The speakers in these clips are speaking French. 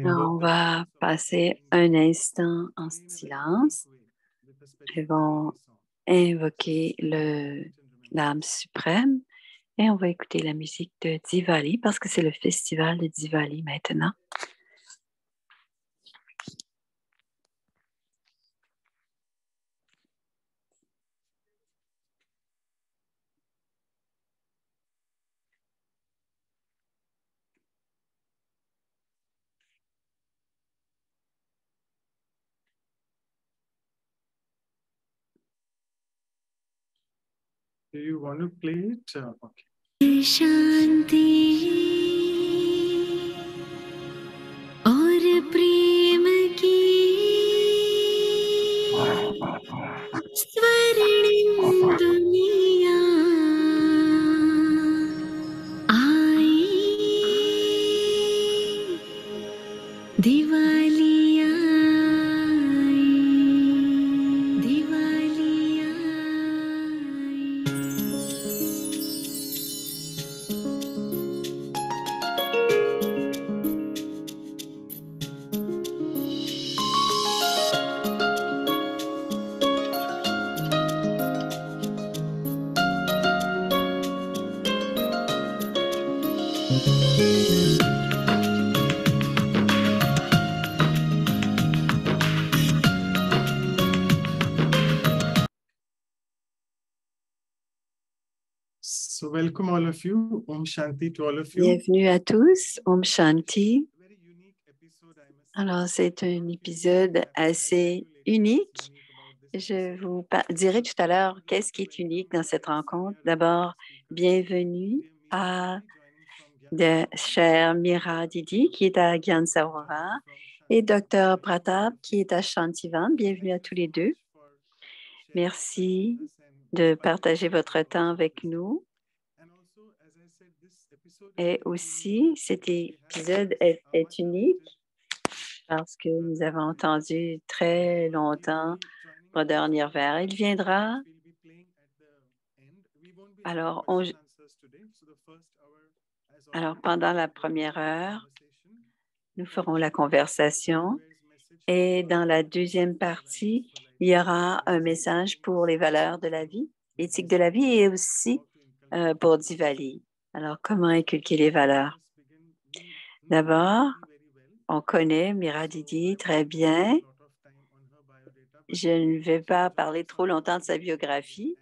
On va passer un instant en silence et vont invoquer l'âme suprême et on va écouter la musique de Diwali parce que c'est le festival de Diwali maintenant. Do you want to play it? Okay. शांति और प्रेम की स्वर्णिम दुनिया आई दिवाली आई दिवाली आई So welcome all of you. Om Shanti to all of you. Bienvenue à tous, Om Shanti. Alors, c'est un épisode assez unique. Je vous dirai tout à l'heure qu'est-ce qui est unique dans cette rencontre. D'abord, bienvenue à de chère Mira Didi qui est à Gyan Sarovar et Dr Pratap qui est à Shantivan. Bienvenue à tous les deux. Merci de partager votre temps avec nous. Et aussi, cet épisode est unique parce que nous avons entendu très longtemps Brother Nirvana. Il viendra. Alors, pendant la première heure, nous ferons la conversation et dans la deuxième partie, il y aura un message pour les valeurs de la vie, l'éthique de la vie et aussi pour Diwali. Alors, comment inculquer les valeurs? D'abord, on connaît Mira Didi très bien. Je ne vais pas parler trop longtemps de sa biographie,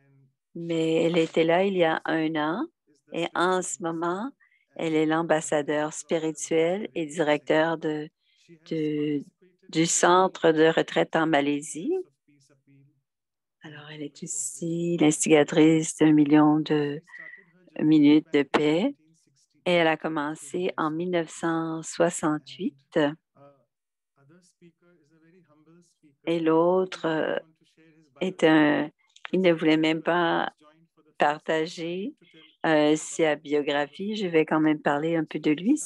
mais elle était là il y a 1 an et en ce moment, elle est l'ambassadeur spirituel et directeur du centre de retraite en Malaisie. Alors, elle est aussi l'instigatrice d'1 million de minutes de paix et elle a commencé en 1968. Et l'autre il ne voulait même pas partager sa biographie. Je vais quand même parler un peu de lui.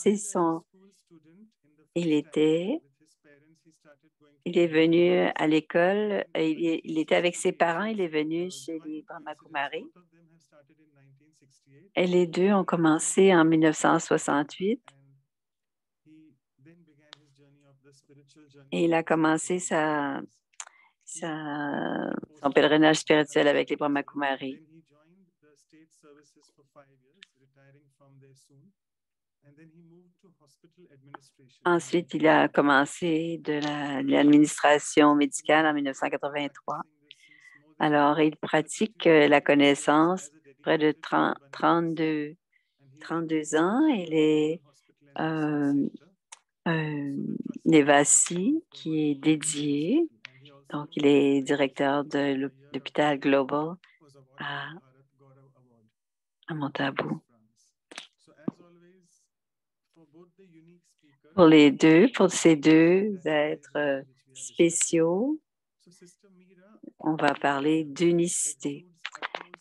Il est venu à l'école, il était avec ses parents, il est venu chez les Brahmakumaris. Et les deux ont commencé en 1968. Et il a commencé son pèlerinage spirituel avec les Brahmakumaris. Ensuite, il a commencé de l'administration médicale en 1983. Alors, il pratique la connaissance près de 32 ans. Il est Nevasi qui est dédié. Donc, il est directeur de l'hôpital Global à Montabou. Pour ces deux êtres spéciaux, on va parler d'unicité.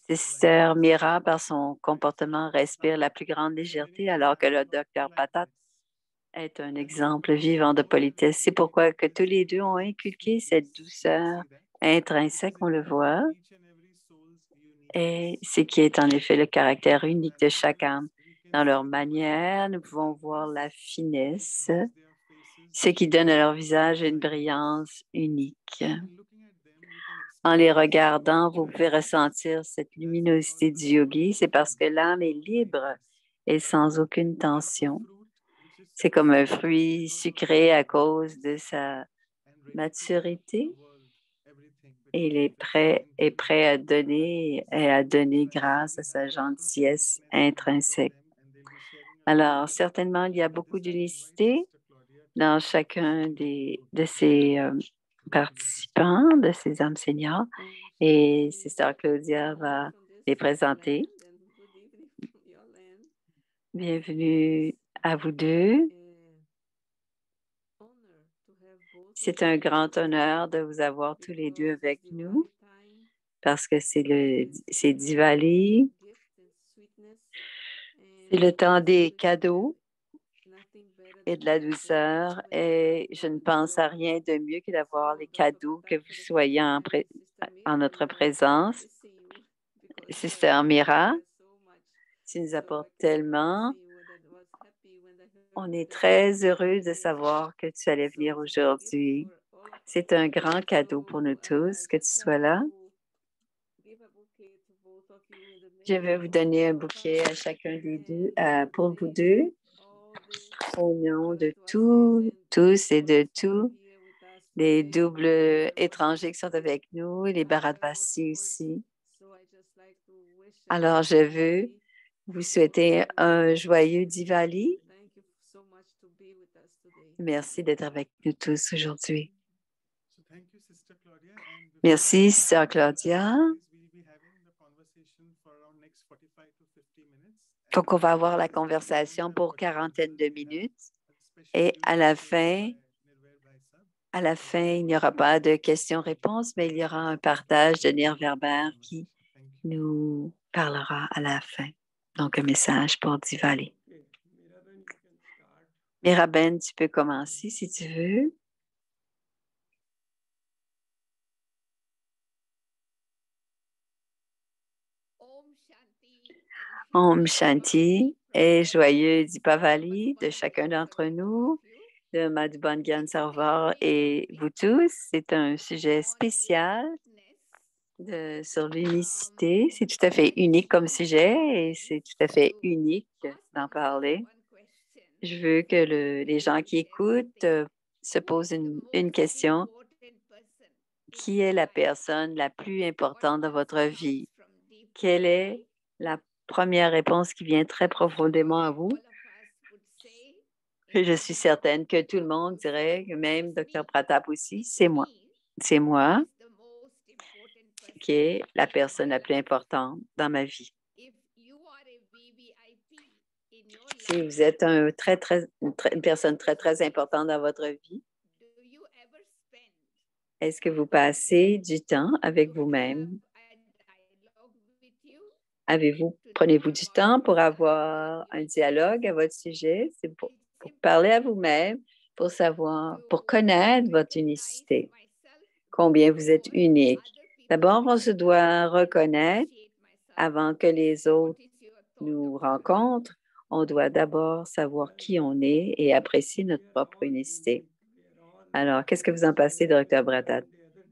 Sister Mira, par son comportement, respire la plus grande légèreté, alors que le docteur Patat est un exemple vivant de politesse. C'est pourquoi que tous les deux ont inculqué cette douceur intrinsèque, on le voit, et ce qui est en effet le caractère unique de chaque âme. dans leur manière. Nous pouvons voir la finesse, ce qui donne à leur visage une brillance unique. En les regardant, vous pouvez ressentir cette luminosité du yogi. C'est parce que l'âme est libre et sans aucune tension. C'est comme un fruit sucré à cause de sa maturité. Et il est prêt à donner et à donner grâce à sa gentillesse intrinsèque. Alors, certainement, il y a beaucoup d'unicité dans chacun de ces participants, de ces âmes seniors. Et Sister Claudia va les présenter. Bienvenue à vous deux. C'est un grand honneur de vous avoir tous les deux avec nous parce que c'est Diwali. C'est le temps des cadeaux et de la douceur et je ne pense à rien de mieux que d'avoir les cadeaux que vous soyez en notre présence. Sister Mira, tu nous apportes tellement. On est très heureux de savoir que tu allais venir aujourd'hui. C'est un grand cadeau pour nous tous que tu sois là. Je vais vous donner un bouquet à chacun des deux, pour vous deux, au nom de tous et de tous les doubles étrangers qui sont avec nous, les Bharadvasis aussi. Alors, je veux vous souhaiter un joyeux Diwali. Merci d'être avec nous tous aujourd'hui. Merci, Sœur Claudia. Donc, on va avoir la conversation pour quarantaine de minutes et à la fin, il n'y aura pas de questions-réponses, mais il y aura un partage de Nirverbère qui nous parlera à la fin. Donc, un message pour Diwali. Miraben, tu peux commencer si tu veux. Om Shanti et joyeux Dipavali de chacun d'entre nous, de Madhuban Gyan Sarvar et vous tous. C'est un sujet spécial sur l'unicité. C'est tout à fait unique comme sujet et c'est tout à fait unique d'en parler. Je veux que les gens qui écoutent se posent une question. Qui est la personne la plus importante dans votre vie? Quelle est la première réponse qui vient très profondément à vous? Et je suis certaine que tout le monde dirait, même Dr. Pratap aussi, c'est moi. C'est moi qui est la personne la plus importante dans ma vie. Si vous êtes une personne très, très importante dans votre vie, est-ce que vous passez du temps avec vous-même? Prenez-vous du temps pour avoir un dialogue à votre sujet? C'est pour parler à vous-même, pour connaître votre unicité, combien vous êtes unique. D'abord, on se doit reconnaître avant que les autres nous rencontrent. On doit d'abord savoir qui on est et apprécier notre propre unicité. Alors, qu'est-ce que vous en pensez, Dr. Bratat?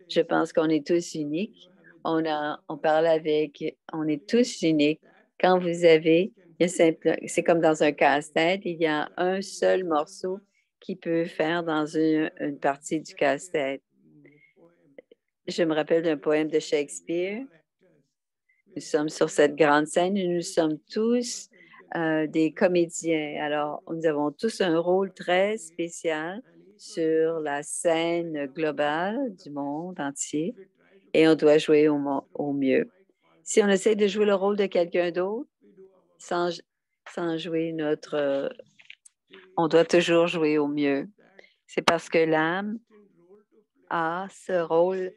Je pense qu'on est tous uniques. On est tous uniques. Quand vous avez, c'est comme dans un casse-tête, il y a un seul morceau qui peut faire dans une partie du casse-tête. Je me rappelle d'un poème de Shakespeare. Nous sommes sur cette grande scène et nous sommes tous des comédiens. Alors, nous avons tous un rôle très spécial sur la scène globale du monde entier et on doit jouer au mieux. Si on essaie de jouer le rôle de quelqu'un d'autre, sans jouer on doit toujours jouer au mieux. C'est parce que l'âme a ce rôle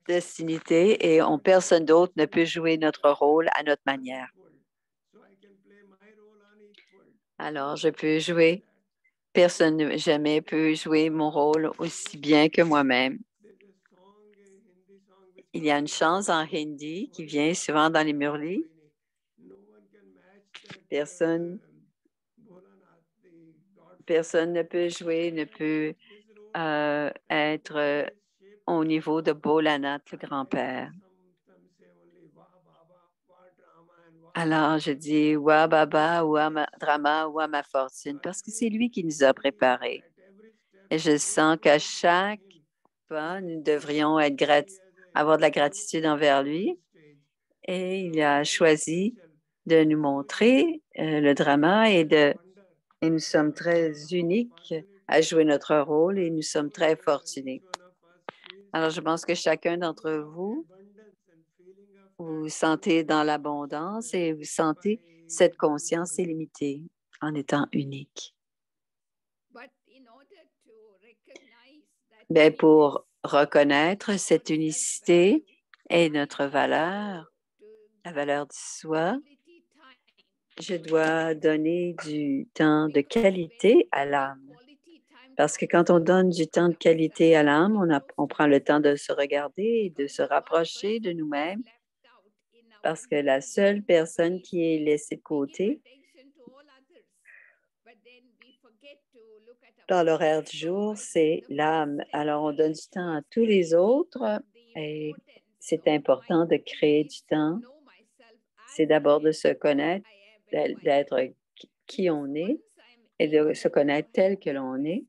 de dignité et personne d'autre ne peut jouer notre rôle à notre manière. Alors, je peux jouer. Personne jamais peut jouer mon rôle aussi bien que moi-même. Il y a une chanson en hindi qui vient souvent dans les murlis. Personne ne peut jouer, ne peut être au niveau de Bholanath, le grand-père. Alors, je dis Wa Baba, Wa ma drama, Wa ma fortune, parce que c'est lui qui nous a préparés. Et je sens qu'à chaque pas, nous devrions avoir de la gratitude envers lui. Et il a choisi de nous montrer le drama et nous sommes très uniques à jouer notre rôle et nous sommes très fortunés. Alors, je pense que chacun d'entre vous, vous sentez dans l'abondance et vous sentez cette conscience illimitée en étant unique. Mais pour reconnaître cette unicité et notre valeur, la valeur du soi, je dois donner du temps de qualité à l'âme. Parce que quand on donne du temps de qualité à l'âme, on prend le temps de se regarder et de se rapprocher de nous-mêmes. Parce que la seule personne qui est laissée de côté dans l'horaire du jour, c'est l'âme. Alors, on donne du temps à tous les autres et c'est important de créer du temps. C'est d'abord de se connaître, d'être qui on est et de se connaître tel que l'on est.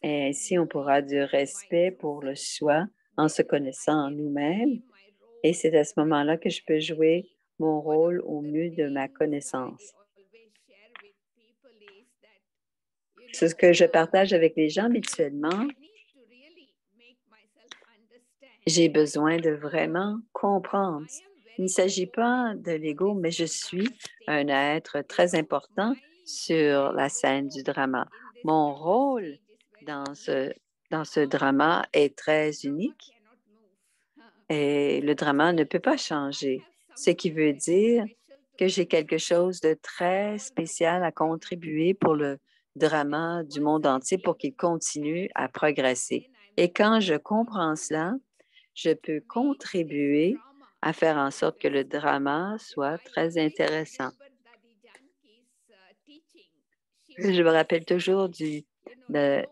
Et ainsi, on pourra du respect pour le soi en se connaissant en nous-mêmes. Et c'est à ce moment-là que je peux jouer mon rôle au mieux de ma connaissance. Ce que je partage avec les gens habituellement, j'ai besoin de vraiment comprendre. Il ne s'agit pas de l'ego, mais je suis un être très important sur la scène du drama. Mon rôle dans ce drama est très unique et le drama ne peut pas changer, ce qui veut dire que j'ai quelque chose de très spécial à contribuer pour le drama du monde entier pour qu'il continue à progresser. Et quand je comprends cela, je peux contribuer à faire en sorte que le drama soit très intéressant. Je me rappelle toujours de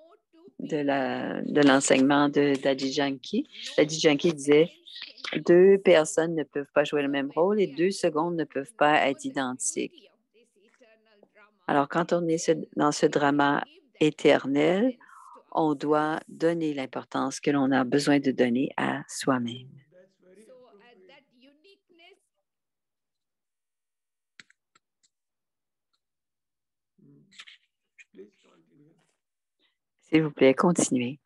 l'enseignement de Daddy Yankee. Daddy Yankee disait « Deux personnes ne peuvent pas jouer le même rôle et 2 secondes ne peuvent pas être identiques. » Alors, quand on est dans ce drama éternel, on doit donner l'importance que l'on a besoin de donner à soi-même. S'il vous plaît, continuez.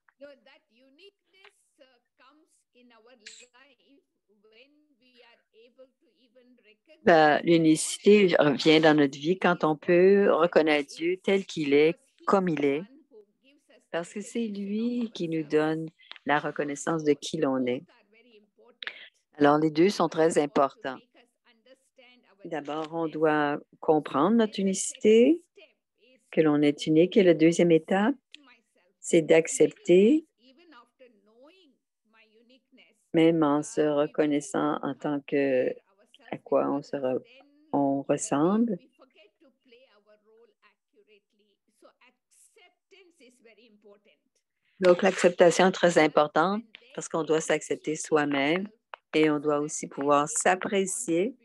L'unicité revient dans notre vie quand on peut reconnaître Dieu tel qu'il est, comme il est, parce que c'est lui qui nous donne la reconnaissance de qui l'on est. Alors, les deux sont très importants. D'abord, on doit comprendre notre unicité, que l'on est unique. Et la deuxième étape, c'est d'accepter, même en se reconnaissant en tant que à quoi on ressemble. Donc, l'acceptation est très importante parce qu'on doit s'accepter soi-même et on doit aussi pouvoir s'apprécier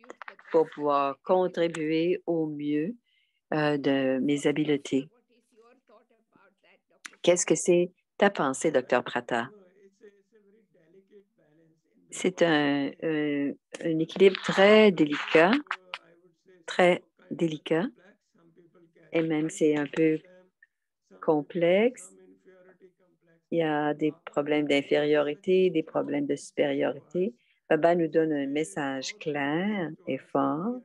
pour pouvoir contribuer au mieux de mes habiletés. Qu'est-ce que c'est ta pensée, Dr. Prata? C'est un équilibre très délicat, et même c'est un peu complexe. Il y a des problèmes d'infériorité, des problèmes de supériorité. Baba nous donne un message clair et fort,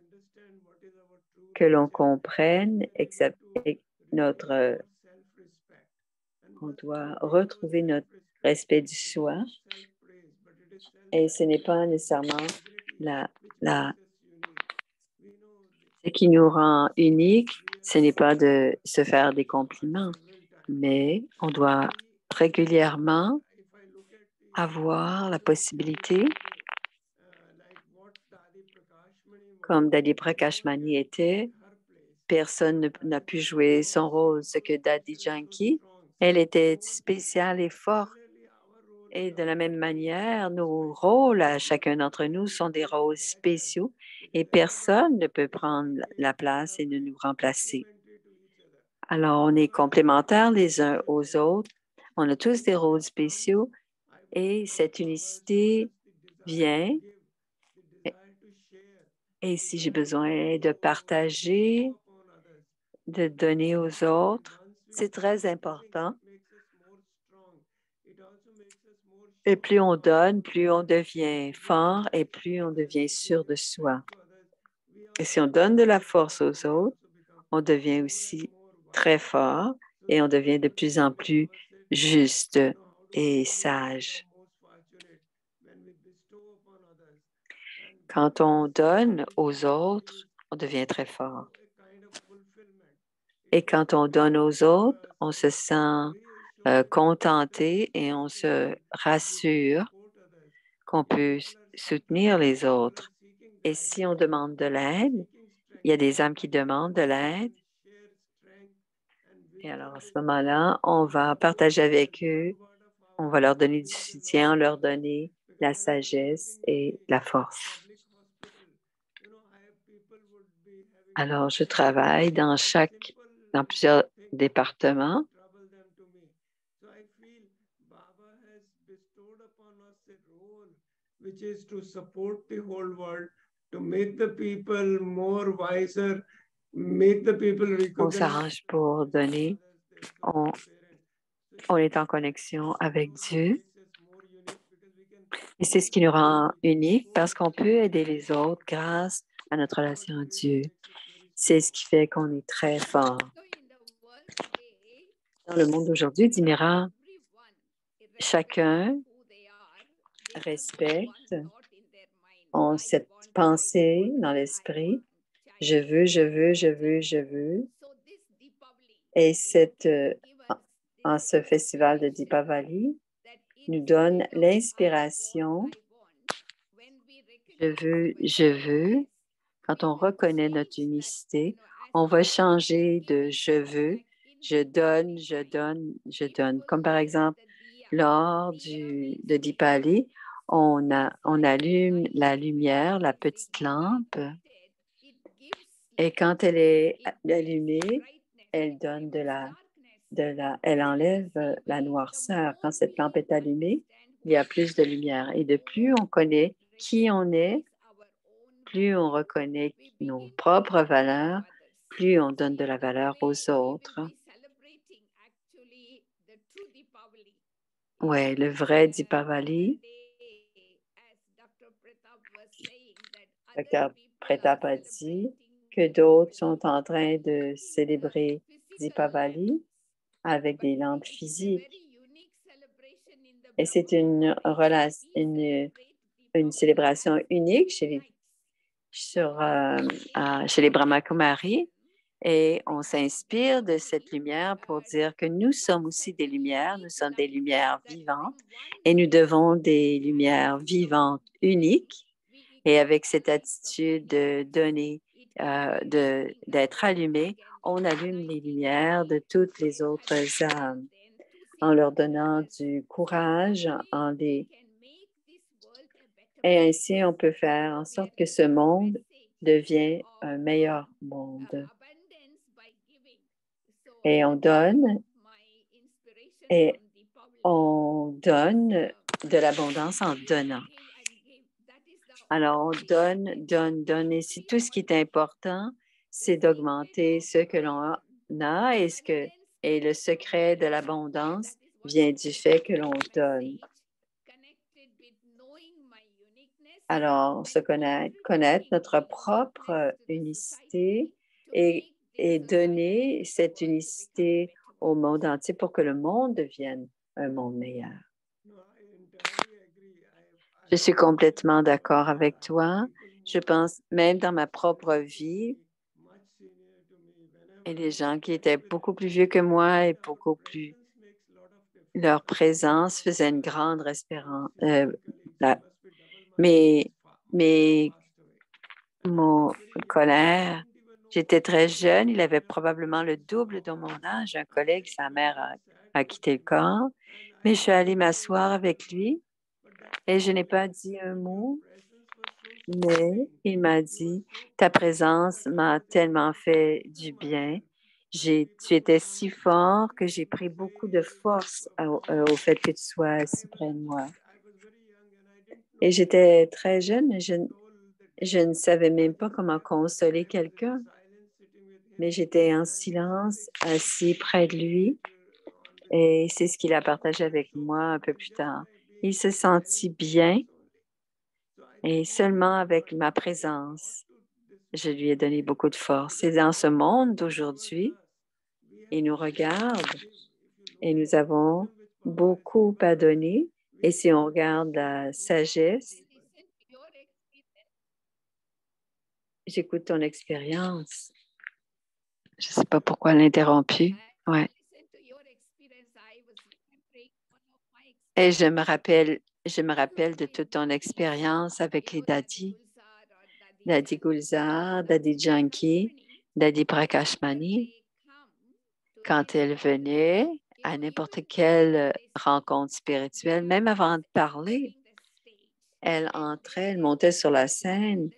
que l'on comprenne on doit retrouver notre respect du soi et ce n'est pas nécessairement ce qui nous rend unique, ce n'est pas de se faire des compliments, mais on doit régulièrement avoir la possibilité Comme Dadi Prakashmani était, personne n'a pu jouer son rôle. Ce que Dadi Janki, elle était spéciale et forte. Et de la même manière, nos rôles à chacun d'entre nous sont des rôles spéciaux et personne ne peut prendre la place et ne nous remplacer. Alors, on est complémentaires les uns aux autres. On a tous des rôles spéciaux et cette unicité vient. Et si j'ai besoin de partager, de donner aux autres, c'est très important. Et plus on donne, plus on devient fort et plus on devient sûr de soi. Et si on donne de la force aux autres, on devient aussi très fort et on devient de plus en plus juste et sage. Quand on donne aux autres, on devient très fort. Et quand on donne aux autres, on se sent contenté et on se rassure qu'on peut soutenir les autres. Et si on demande de l'aide, il y a des âmes qui demandent de l'aide. Et alors, à ce moment-là, on va partager avec eux, on va leur donner du soutien, leur donner la sagesse et la force. Alors, je travaille dans plusieurs départements. Which is to support the whole world, to make the people more wiser, make the people recognize. On s'arrange pour donner. On est en connexion avec Dieu. Et c'est ce qui nous rend uniques parce qu'on peut aider les autres grâce à notre relation à Dieu. C'est ce qui fait qu'on est très fort. Dans le monde d'aujourd'hui, Dimira, chacun respecte cette pensée dans l'esprit. Je veux, je veux, je veux, je veux. Et en ce festival de Deepavali nous donne l'inspiration. Je veux, je veux. Quand on reconnaît notre unicité, on va changer de je veux, je donne, je donne, je donne. Comme par exemple, lors de Deepavali, on allume la lumière, la petite lampe, et quand elle est allumée, elle donne elle enlève la noirceur. Quand cette lampe est allumée, il y a plus de lumière. Et de plus on connaît qui on est, plus on reconnaît nos propres valeurs, plus on donne de la valeur aux autres. Oui, le vrai Deepavali. Dr. Pratap a dit que d'autres sont en train de célébrer Deepavali avec des lampes physiques. Et c'est une célébration unique chez les Brahmakumaris. Et on s'inspire de cette lumière pour dire que nous sommes aussi des lumières, nous sommes des lumières vivantes et nous devons des lumières vivantes uniques. Et avec cette attitude de donner, d'être allumé, on allume les lumières de toutes les autres âmes en leur donnant du courage, et ainsi on peut faire en sorte que ce monde devienne un meilleur monde. Et on donne de l'abondance en donnant. Alors, on donne. Et si tout ce qui est important, c'est d'augmenter ce que l'on a et le secret de l'abondance vient du fait que l'on donne. Alors, connaître notre propre unicité et donner cette unicité au monde entier pour que le monde devienne un monde meilleur. Je suis complètement d'accord avec toi. Je pense même dans ma propre vie, et les gens qui étaient beaucoup plus vieux que moi et leur présence faisait une grande espérance. Mais mon colère. J'étais très jeune, il avait probablement le double de mon âge. Un collègue, sa mère a quitté le corps, mais je suis allée m'asseoir avec lui et je n'ai pas dit un mot, mais il m'a dit, ta présence m'a tellement fait du bien. Tu étais si fort que j'ai pris beaucoup de force au fait que tu sois assis près de moi. Et j'étais très jeune, mais je ne savais même pas comment consoler quelqu'un, mais j'étais en silence, assis près de lui, et c'est ce qu'il a partagé avec moi un peu plus tard. Il se sentit bien, et seulement avec ma présence, je lui ai donné beaucoup de force. Et dans ce monde d'aujourd'hui, il nous regarde et nous avons beaucoup à donner. Et si on regarde la sagesse, j'écoute ton expérience. Je ne sais pas pourquoi elle l'a interrompu. Ouais. Et je me rappelle de toute ton expérience avec les daddies, Daddy Gulzar, Daddy Janki, Daddy Prakashmani. Quand elle venait à n'importe quelle rencontre spirituelle, même avant de parler, elle entrait, elle montait sur la scène.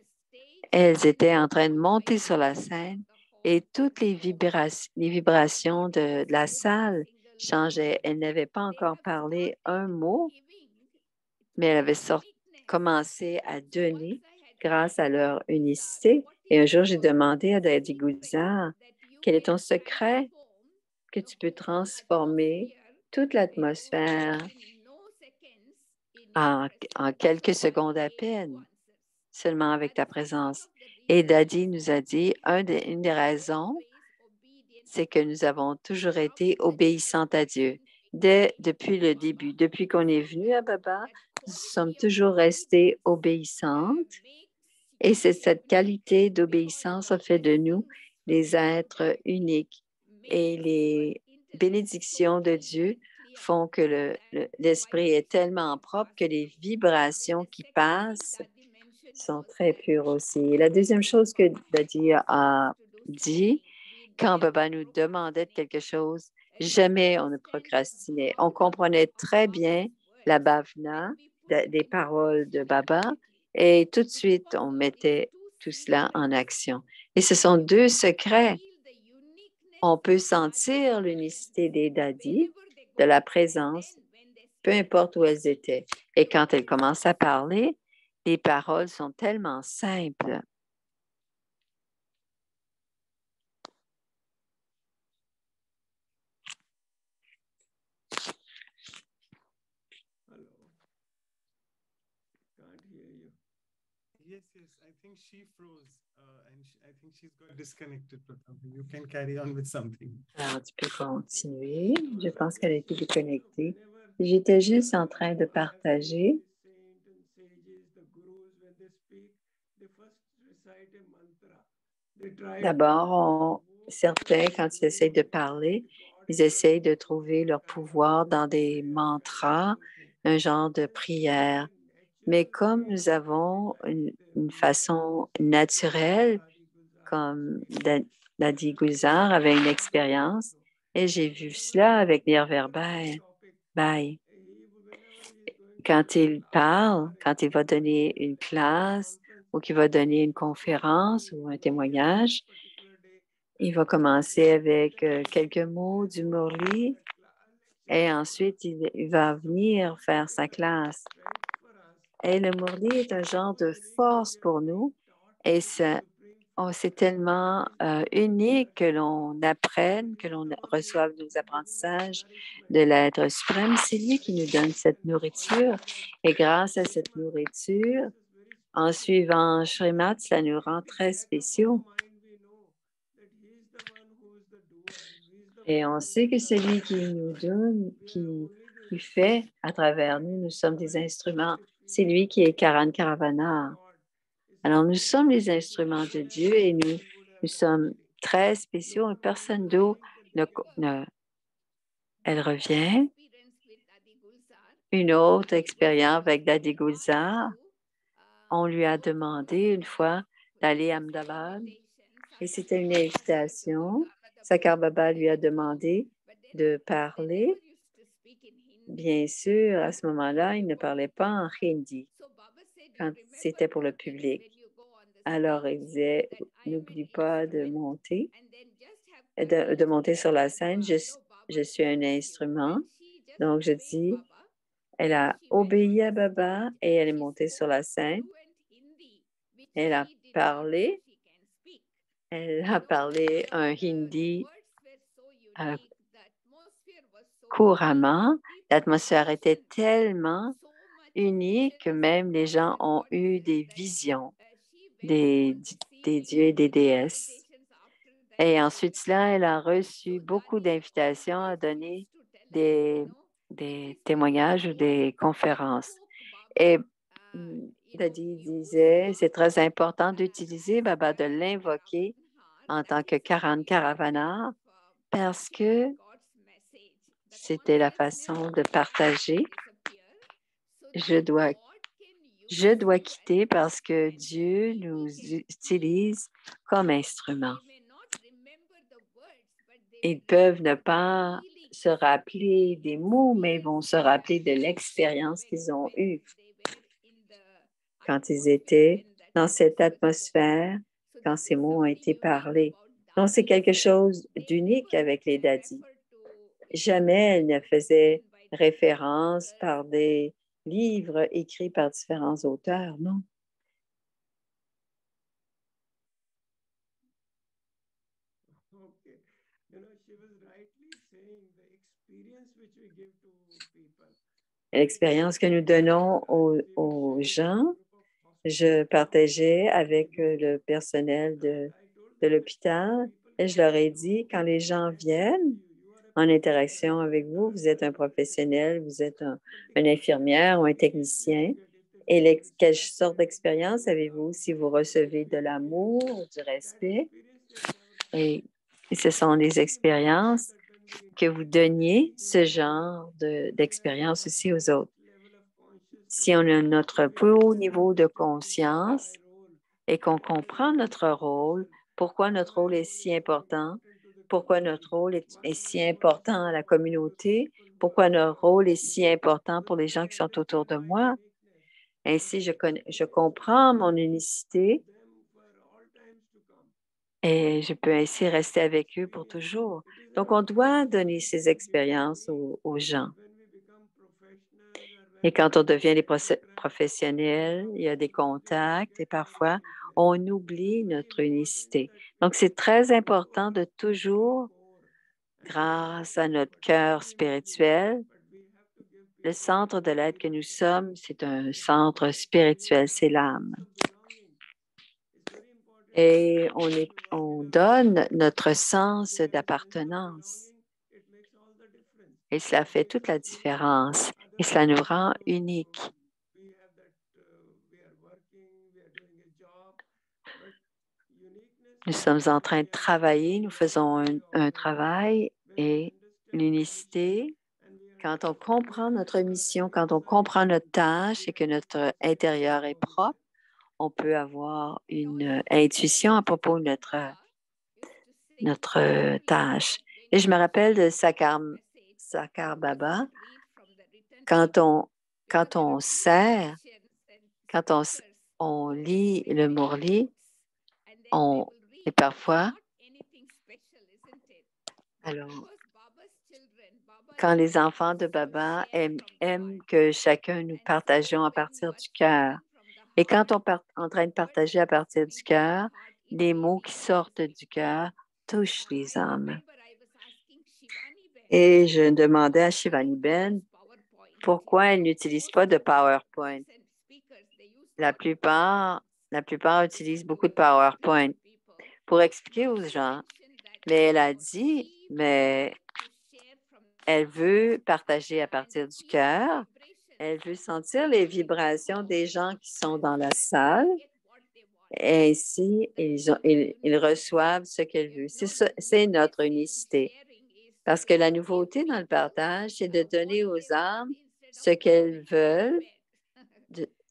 Elles étaient en train de monter sur la scène et toutes les vibrations de la salle changeaient. Elle n'avait pas encore parlé un mot, mais elle avait commencé à donner grâce à leur unicité. Et un jour, j'ai demandé à Daddy Gulzar, quel est ton secret que tu peux transformer toute l'atmosphère en quelques secondes à peine, seulement avec ta présence. Et Daddy nous a dit, une des raisons, c'est que nous avons toujours été obéissantes à Dieu. Depuis le début, depuis qu'on est venu à Baba, nous sommes toujours restés obéissantes. Et c'est cette qualité d'obéissance a fait de nous des êtres uniques. Et les bénédictions de Dieu font que l'esprit est tellement propre que les vibrations qui passent sont très pures aussi. Et la deuxième chose que Daddy a dit, quand Baba nous demandait de quelque chose, jamais on ne procrastinait. On comprenait très bien la bhavana des paroles de Baba et tout de suite, on mettait tout cela en action. Et ce sont deux secrets. On peut sentir l'unicité des daddies, de la présence, peu importe où elles étaient. Et quand elles commencent à parler, les paroles sont tellement simples. Yes, I think she froze and I think she's got disconnected or something. You can carry on with something. Alors, tu peux continuer. Je pense qu'elle a été déconnectée. J'étais juste en train de partager. D'abord, certains, quand ils essayent de parler, ils essayent de trouver leur pouvoir dans des mantras, un genre de prière. Mais comme nous avons une façon naturelle, comme Daddy Gulzar avait une expérience, et j'ai vu cela avec Nirverbhai. Quand il parle, quand il va donner une classe ou qu'il va donner une conférence ou un témoignage, il va commencer avec quelques mots du Murli et ensuite il va venir faire sa classe. Et le Murli est un genre de force pour nous et c'est tellement unique que l'on apprenne, que l'on reçoive nos apprentissages de l'être suprême. C'est lui qui nous donne cette nourriture. Et grâce à cette nourriture, en suivant Srimad, ça nous rend très spéciaux. Et on sait que c'est lui qui nous donne, qui fait à travers nous. Nous sommes des instruments. C'est lui qui est Karan Karavana. Alors, nous sommes les instruments de Dieu et nous sommes très spéciaux. Personne d'autre Elle revient. Une autre expérience avec Daddy Gulzar. On lui a demandé une fois d'aller à Ahmedabad. Et c'était une invitation. Sakhar Baba lui a demandé de parler. Bien sûr, à ce moment-là, il ne parlait pas en hindi quand c'était pour le public. Alors, il disait, n'oublie pas de monter sur la scène. Je suis un instrument. Donc, je dis, elle a obéi à Baba et elle est montée sur la scène. Elle a parlé un hindi couramment. L'atmosphère était tellement unique que même les gens ont eu des visions des dieux et des déesses. Et ensuite, cela, elle a reçu beaucoup d'invitations à donner des témoignages ou des conférences. Et Dadi disait, c'est très important d'utiliser Baba, de l'invoquer en tant que Karan Karavana parce que c'était la façon de partager. Je dois quitter parce que Dieu nous utilise comme instrument. Ils peuvent ne pas se rappeler des mots, mais ils vont se rappeler de l'expérience qu'ils ont eue quand ils étaient dans cette atmosphère, quand ces mots ont été parlés. Donc, c'est quelque chose d'unique avec les dadis. Jamais elle ne faisait référence par des livres écrits par différents auteurs, non. L'expérience que nous donnons aux gens, je partageais avec le personnel de l'hôpital et je leur ai dit, quand les gens viennent en interaction avec vous, vous êtes un professionnel, vous êtes une infirmière ou un technicien, et quelle sorte d'expérience avez-vous si vous recevez de l'amour, du respect? Et ce sont des expériences que vous donniez ce genre d'expérience aussi aux autres. Si on a notre plus haut niveau de conscience et qu'on comprend notre rôle, pourquoi notre rôle est si important, pourquoi notre rôle est si important à la communauté, pourquoi notre rôle est si important pour les gens qui sont autour de moi. Ainsi, je comprends mon unicité et je peux ainsi rester avec eux pour toujours. Donc, on doit donner ces expériences aux gens. Et quand on devient des professionnels, il y a des contacts et parfois, on oublie notre unicité. Donc, c'est très important de toujours, grâce à notre cœur spirituel, le centre de l'être que nous sommes, c'est un centre spirituel, c'est l'âme. Et on donne notre sens d'appartenance. Et cela fait toute la différence. Et cela nous rend uniques. Nous sommes en train de travailler, nous faisons un travail et l'unicité, quand on comprend notre mission, quand on comprend notre tâche et que notre intérieur est propre, on peut avoir une intuition à propos de notre tâche. Et je me rappelle de Sakhar Baba, quand on sert, quand on lit le Murli, et parfois, alors, quand les enfants de Baba aiment que chacun nous partageons à partir du cœur. Et quand on est en train de partager à partir du cœur, les mots qui sortent du cœur touchent les âmes. Et je demandais à Shivani Ben pourquoi elle n'utilise pas de PowerPoint. La plupart utilisent beaucoup de PowerPoint pour expliquer aux gens. Mais elle a dit, mais elle veut partager à partir du cœur. Elle veut sentir les vibrations des gens qui sont dans la salle. Et ainsi, ils reçoivent ce qu'elle veut. C'est notre unicité. Parce que la nouveauté dans le partage, c'est de donner aux âmes ce qu'elles veulent,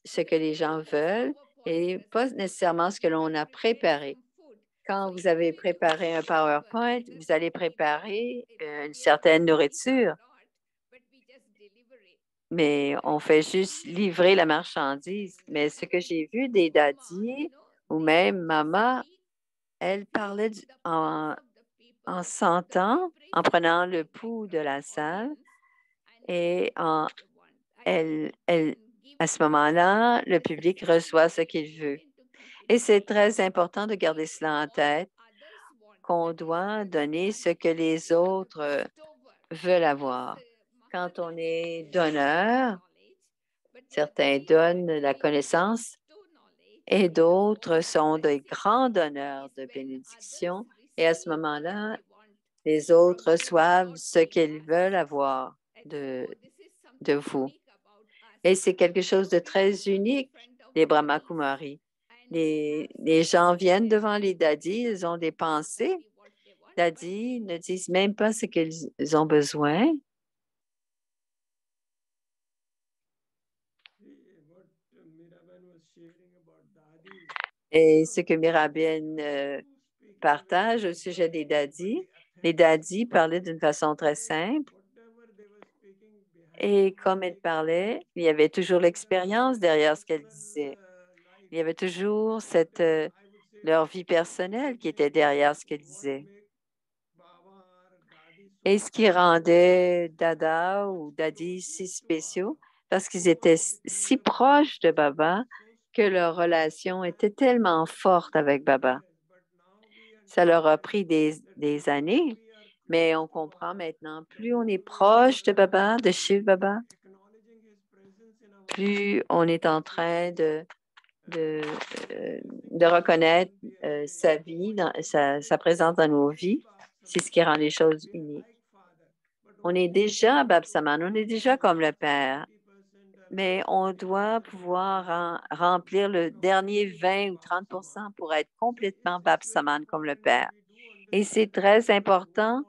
ce que les gens veulent, et pas nécessairement ce que l'on a préparé. Quand vous avez préparé un PowerPoint, vous allez préparer une certaine nourriture, mais on fait juste livrer la marchandise. Mais ce que j'ai vu des daddies ou même maman, elle parlait en sentant, en prenant le pouls de la salle et à ce moment-là, le public reçoit ce qu'il veut. Et c'est très important de garder cela en tête, qu'on doit donner ce que les autres veulent avoir. Quand on est donneur, certains donnent la connaissance et d'autres sont des grands donneurs de bénédiction. Et à ce moment-là, les autres reçoivent ce qu'ils veulent avoir de vous. Et c'est quelque chose de très unique, les Brahma Kumaris. Les gens viennent devant les dadis, ils ont des pensées. Dadis ne disent même pas ce qu'ils ont besoin. Et ce que Miraben partage au sujet des dadis, les dadis parlaient d'une façon très simple. Et comme elle parlait, il y avait toujours l'expérience derrière ce qu'elle disait. Il y avait toujours leur vie personnelle qui était derrière ce qu'elle disait. Et ce qui rendait Dada ou Dadi si spéciaux, parce qu'ils étaient si proches de Baba que leur relation était tellement forte avec Baba. Ça leur a pris des années, mais on comprend maintenant, plus on est proche de Baba, de Shiv Baba, plus on est en train de reconnaître sa vie, sa présence dans nos vies. C'est ce qui rend les choses uniques. On est déjà Babsaman, on est déjà comme le Père, mais on doit pouvoir remplir le dernier 20 ou 30 pour être complètement Babsaman comme le Père. Et c'est très important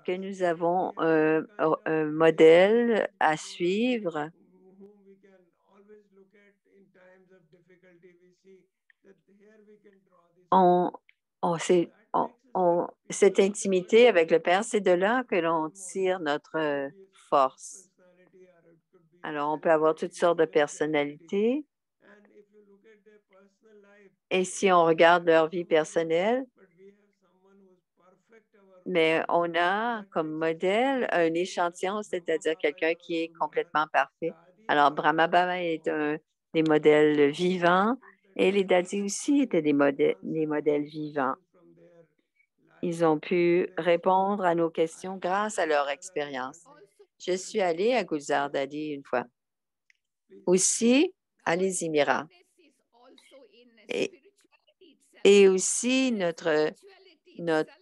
que nous avons un modèle à suivre. Cette intimité avec le Père, c'est de là que l'on tire notre force. Alors, on peut avoir toutes sortes de personnalités. Et si on regarde leur vie personnelle, mais on a comme modèle un échantillon, c'est-à-dire quelqu'un qui est complètement parfait. Alors, Brahma Baba est des modèles vivants et les dadis aussi étaient des modèles vivants. Ils ont pu répondre à nos questions grâce à leur expérience. Je suis allée à Gulzar Dadi une fois. Aussi, allez-y, Mira. Et aussi,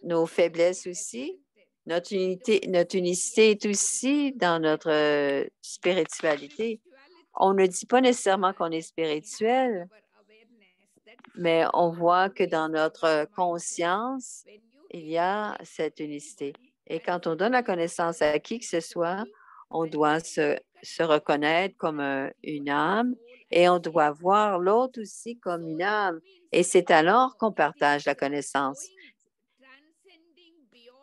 nos faiblesses aussi, notre unicité est aussi dans notre spiritualité. On ne dit pas nécessairement qu'on est spirituel, mais on voit que dans notre conscience, il y a cette unicité. Et quand on donne la connaissance à qui que ce soit, on doit se reconnaître comme une âme et on doit voir l'autre aussi comme une âme. Et c'est alors qu'on partage la connaissance.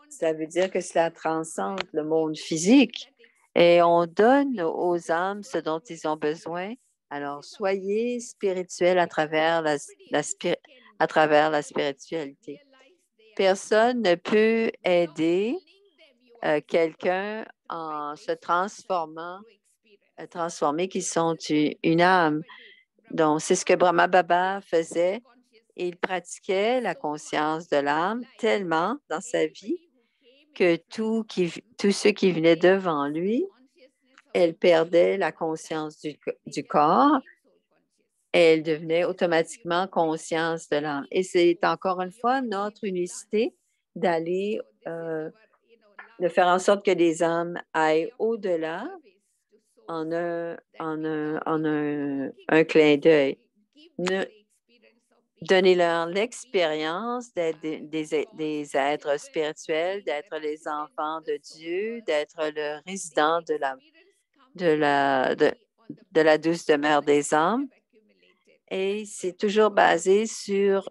Ça veut dire que cela transcende le monde physique et on donne aux âmes ce dont ils ont besoin. Alors, soyez spirituels à travers à travers la spiritualité. Personne ne peut aider quelqu'un en se transformer qu'ils sont une âme. Donc, c'est ce que Brahma Baba faisait. Il pratiquait la conscience de l'âme tellement dans sa vie que tous ceux qui venaient devant lui, elle perdait la conscience du corps et elle devenait automatiquement conscience de l'âme. Et c'est encore une fois notre unicité d'aller, de faire en sorte que les âmes aillent au-delà en un clin d'œil. Donnez-leur l'expérience d'être des êtres spirituels, d'être les enfants de Dieu, d'être le résident de la douce demeure des âmes. Et c'est toujours basé sur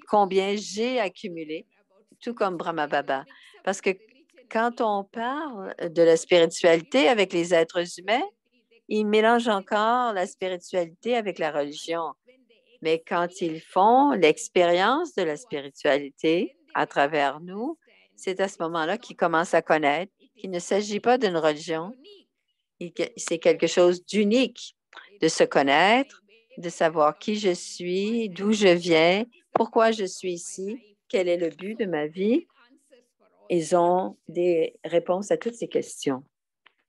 combien j'ai accumulé, tout comme Brahma Baba. Parce que quand on parle de la spiritualité avec les êtres humains, ils mélangent encore la spiritualité avec la religion. Mais quand ils font l'expérience de la spiritualité à travers nous, c'est à ce moment-là qu'ils commencent à connaître qu'il ne s'agit pas d'une religion, c'est quelque chose d'unique, de se connaître, de savoir qui je suis, d'où je viens, pourquoi je suis ici, quel est le but de ma vie. Ils ont des réponses à toutes ces questions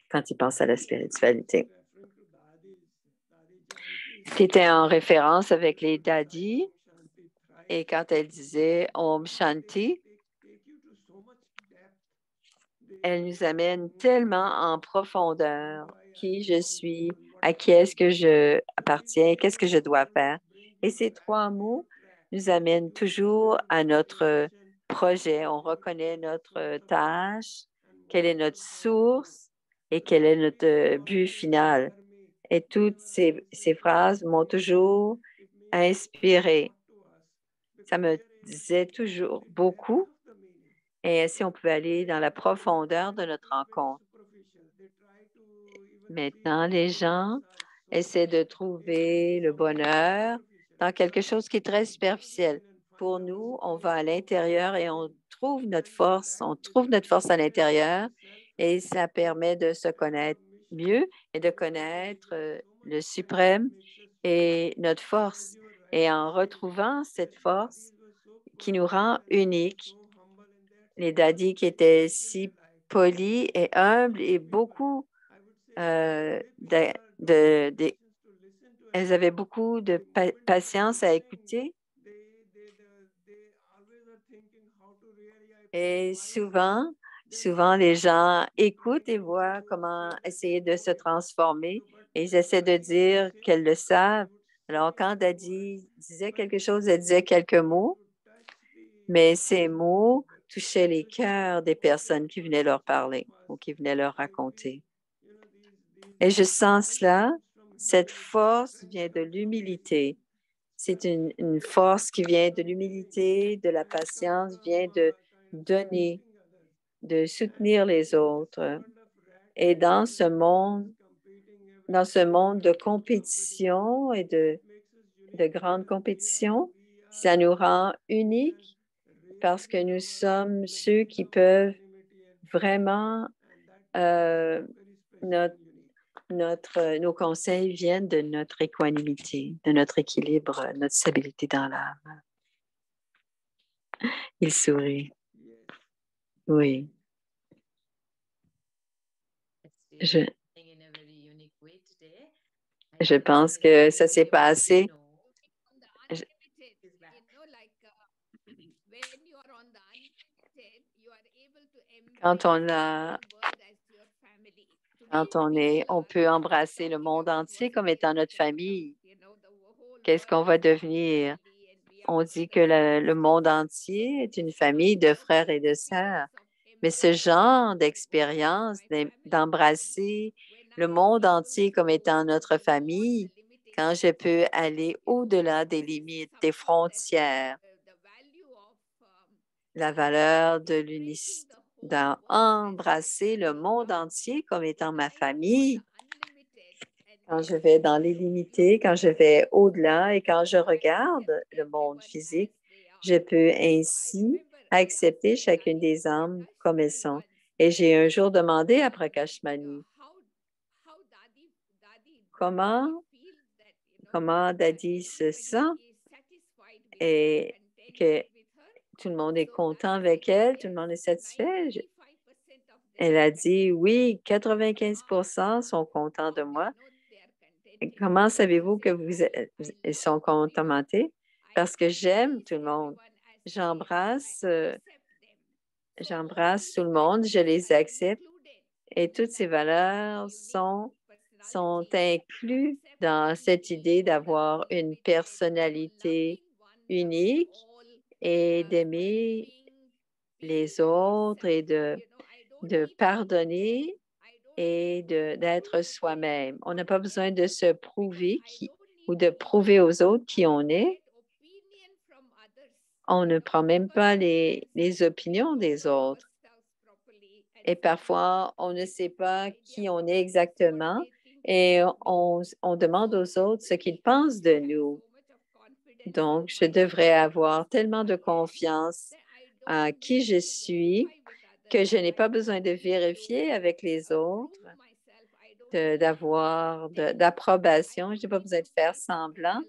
quand ils pensent à la spiritualité. C'était en référence avec les dadis et quand elle disait Om Shanti, elle nous amène tellement en profondeur qui je suis, à qui est-ce que je appartiens, qu'est-ce que je dois faire. Et ces trois mots nous amènent toujours à notre projet. On reconnaît notre tâche, quelle est notre source et quel est notre but final. Et toutes ces phrases m'ont toujours inspirée. Ça me disait toujours beaucoup. Et ainsi, on peut aller dans la profondeur de notre rencontre. Maintenant, les gens essaient de trouver le bonheur dans quelque chose qui est très superficiel. Pour nous, on va à l'intérieur et on trouve notre force à l'intérieur et ça permet de se connaître mieux et de connaître le suprême et notre force. Et en retrouvant cette force qui nous rend uniques, les dadis qui étaient si polis et humbles et beaucoup elles avaient beaucoup de patience à écouter. Et souvent, les gens écoutent et voient comment essayer de se transformer et ils essaient de dire qu'elles le savent. Alors, quand Dadi disait quelque chose, elle disait quelques mots, mais ces mots touchaient les cœurs des personnes qui venaient leur parler ou qui venaient leur raconter. Et je sens cela, cette force vient de l'humilité. C'est une force qui vient de l'humilité, de la patience, vient de donner, de soutenir les autres. Et dans ce monde de compétition et de grande compétition, ça nous rend uniques parce que nous sommes ceux qui peuvent vraiment, nos conseils viennent de notre équanimité, de notre équilibre, notre stabilité dans l'âme. Il sourit. Oui. Je pense que ça s'est passé. On peut embrasser le monde entier comme étant notre famille. Qu'est-ce qu'on va devenir? On dit que le monde entier est une famille de frères et de sœurs. Mais ce genre d'expérience, d'embrasser le monde entier comme étant notre famille, quand je peux aller au-delà des limites, des frontières, la valeur de l'unicité, d'embrasser le monde entier comme étant ma famille, quand je vais dans l'illimité, quand je vais au-delà et quand je regarde le monde physique, je peux ainsi accepter chacune des âmes comme elles sont. Et j'ai un jour demandé à Prakashmani comment Dadi se sent et que tout le monde est content avec elle, tout le monde est satisfait. Elle a dit oui, 95% sont contents de moi. Comment savez-vous que ils sont contentés? Parce que j'aime tout le monde. J'embrasse tout le monde, je les accepte et toutes ces valeurs sont incluses dans cette idée d'avoir une personnalité unique et d'aimer les autres et de pardonner et d'être soi-même. On n'a pas besoin de se prouver ou de prouver aux autres qui on est. On ne prend même pas les opinions des autres. Et parfois, on ne sait pas qui on est exactement et on demande aux autres ce qu'ils pensent de nous. Donc, je devrais avoir tellement de confiance à qui je suis que je n'ai pas besoin de vérifier avec les autres, d'avoir d'approbation. Je n'ai pas besoin de faire semblant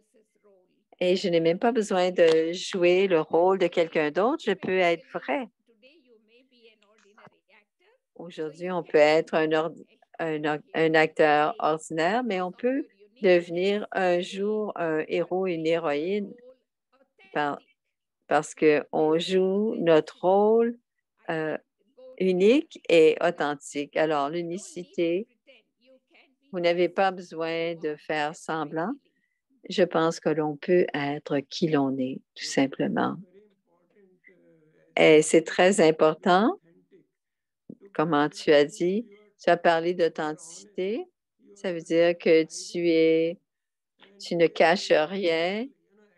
et je n'ai même pas besoin de jouer le rôle de quelqu'un d'autre. Je peux être vrai. Aujourd'hui, on peut être un acteur ordinaire, mais on peut devenir un jour un héros, une héroïne parce qu'on joue notre rôle unique et authentique. Alors, l'unicité, vous n'avez pas besoin de faire semblant. Je pense que l'on peut être qui l'on est, tout simplement. Et c'est très important, comment tu as dit, tu as parlé d'authenticité. Ça veut dire que tu ne caches rien,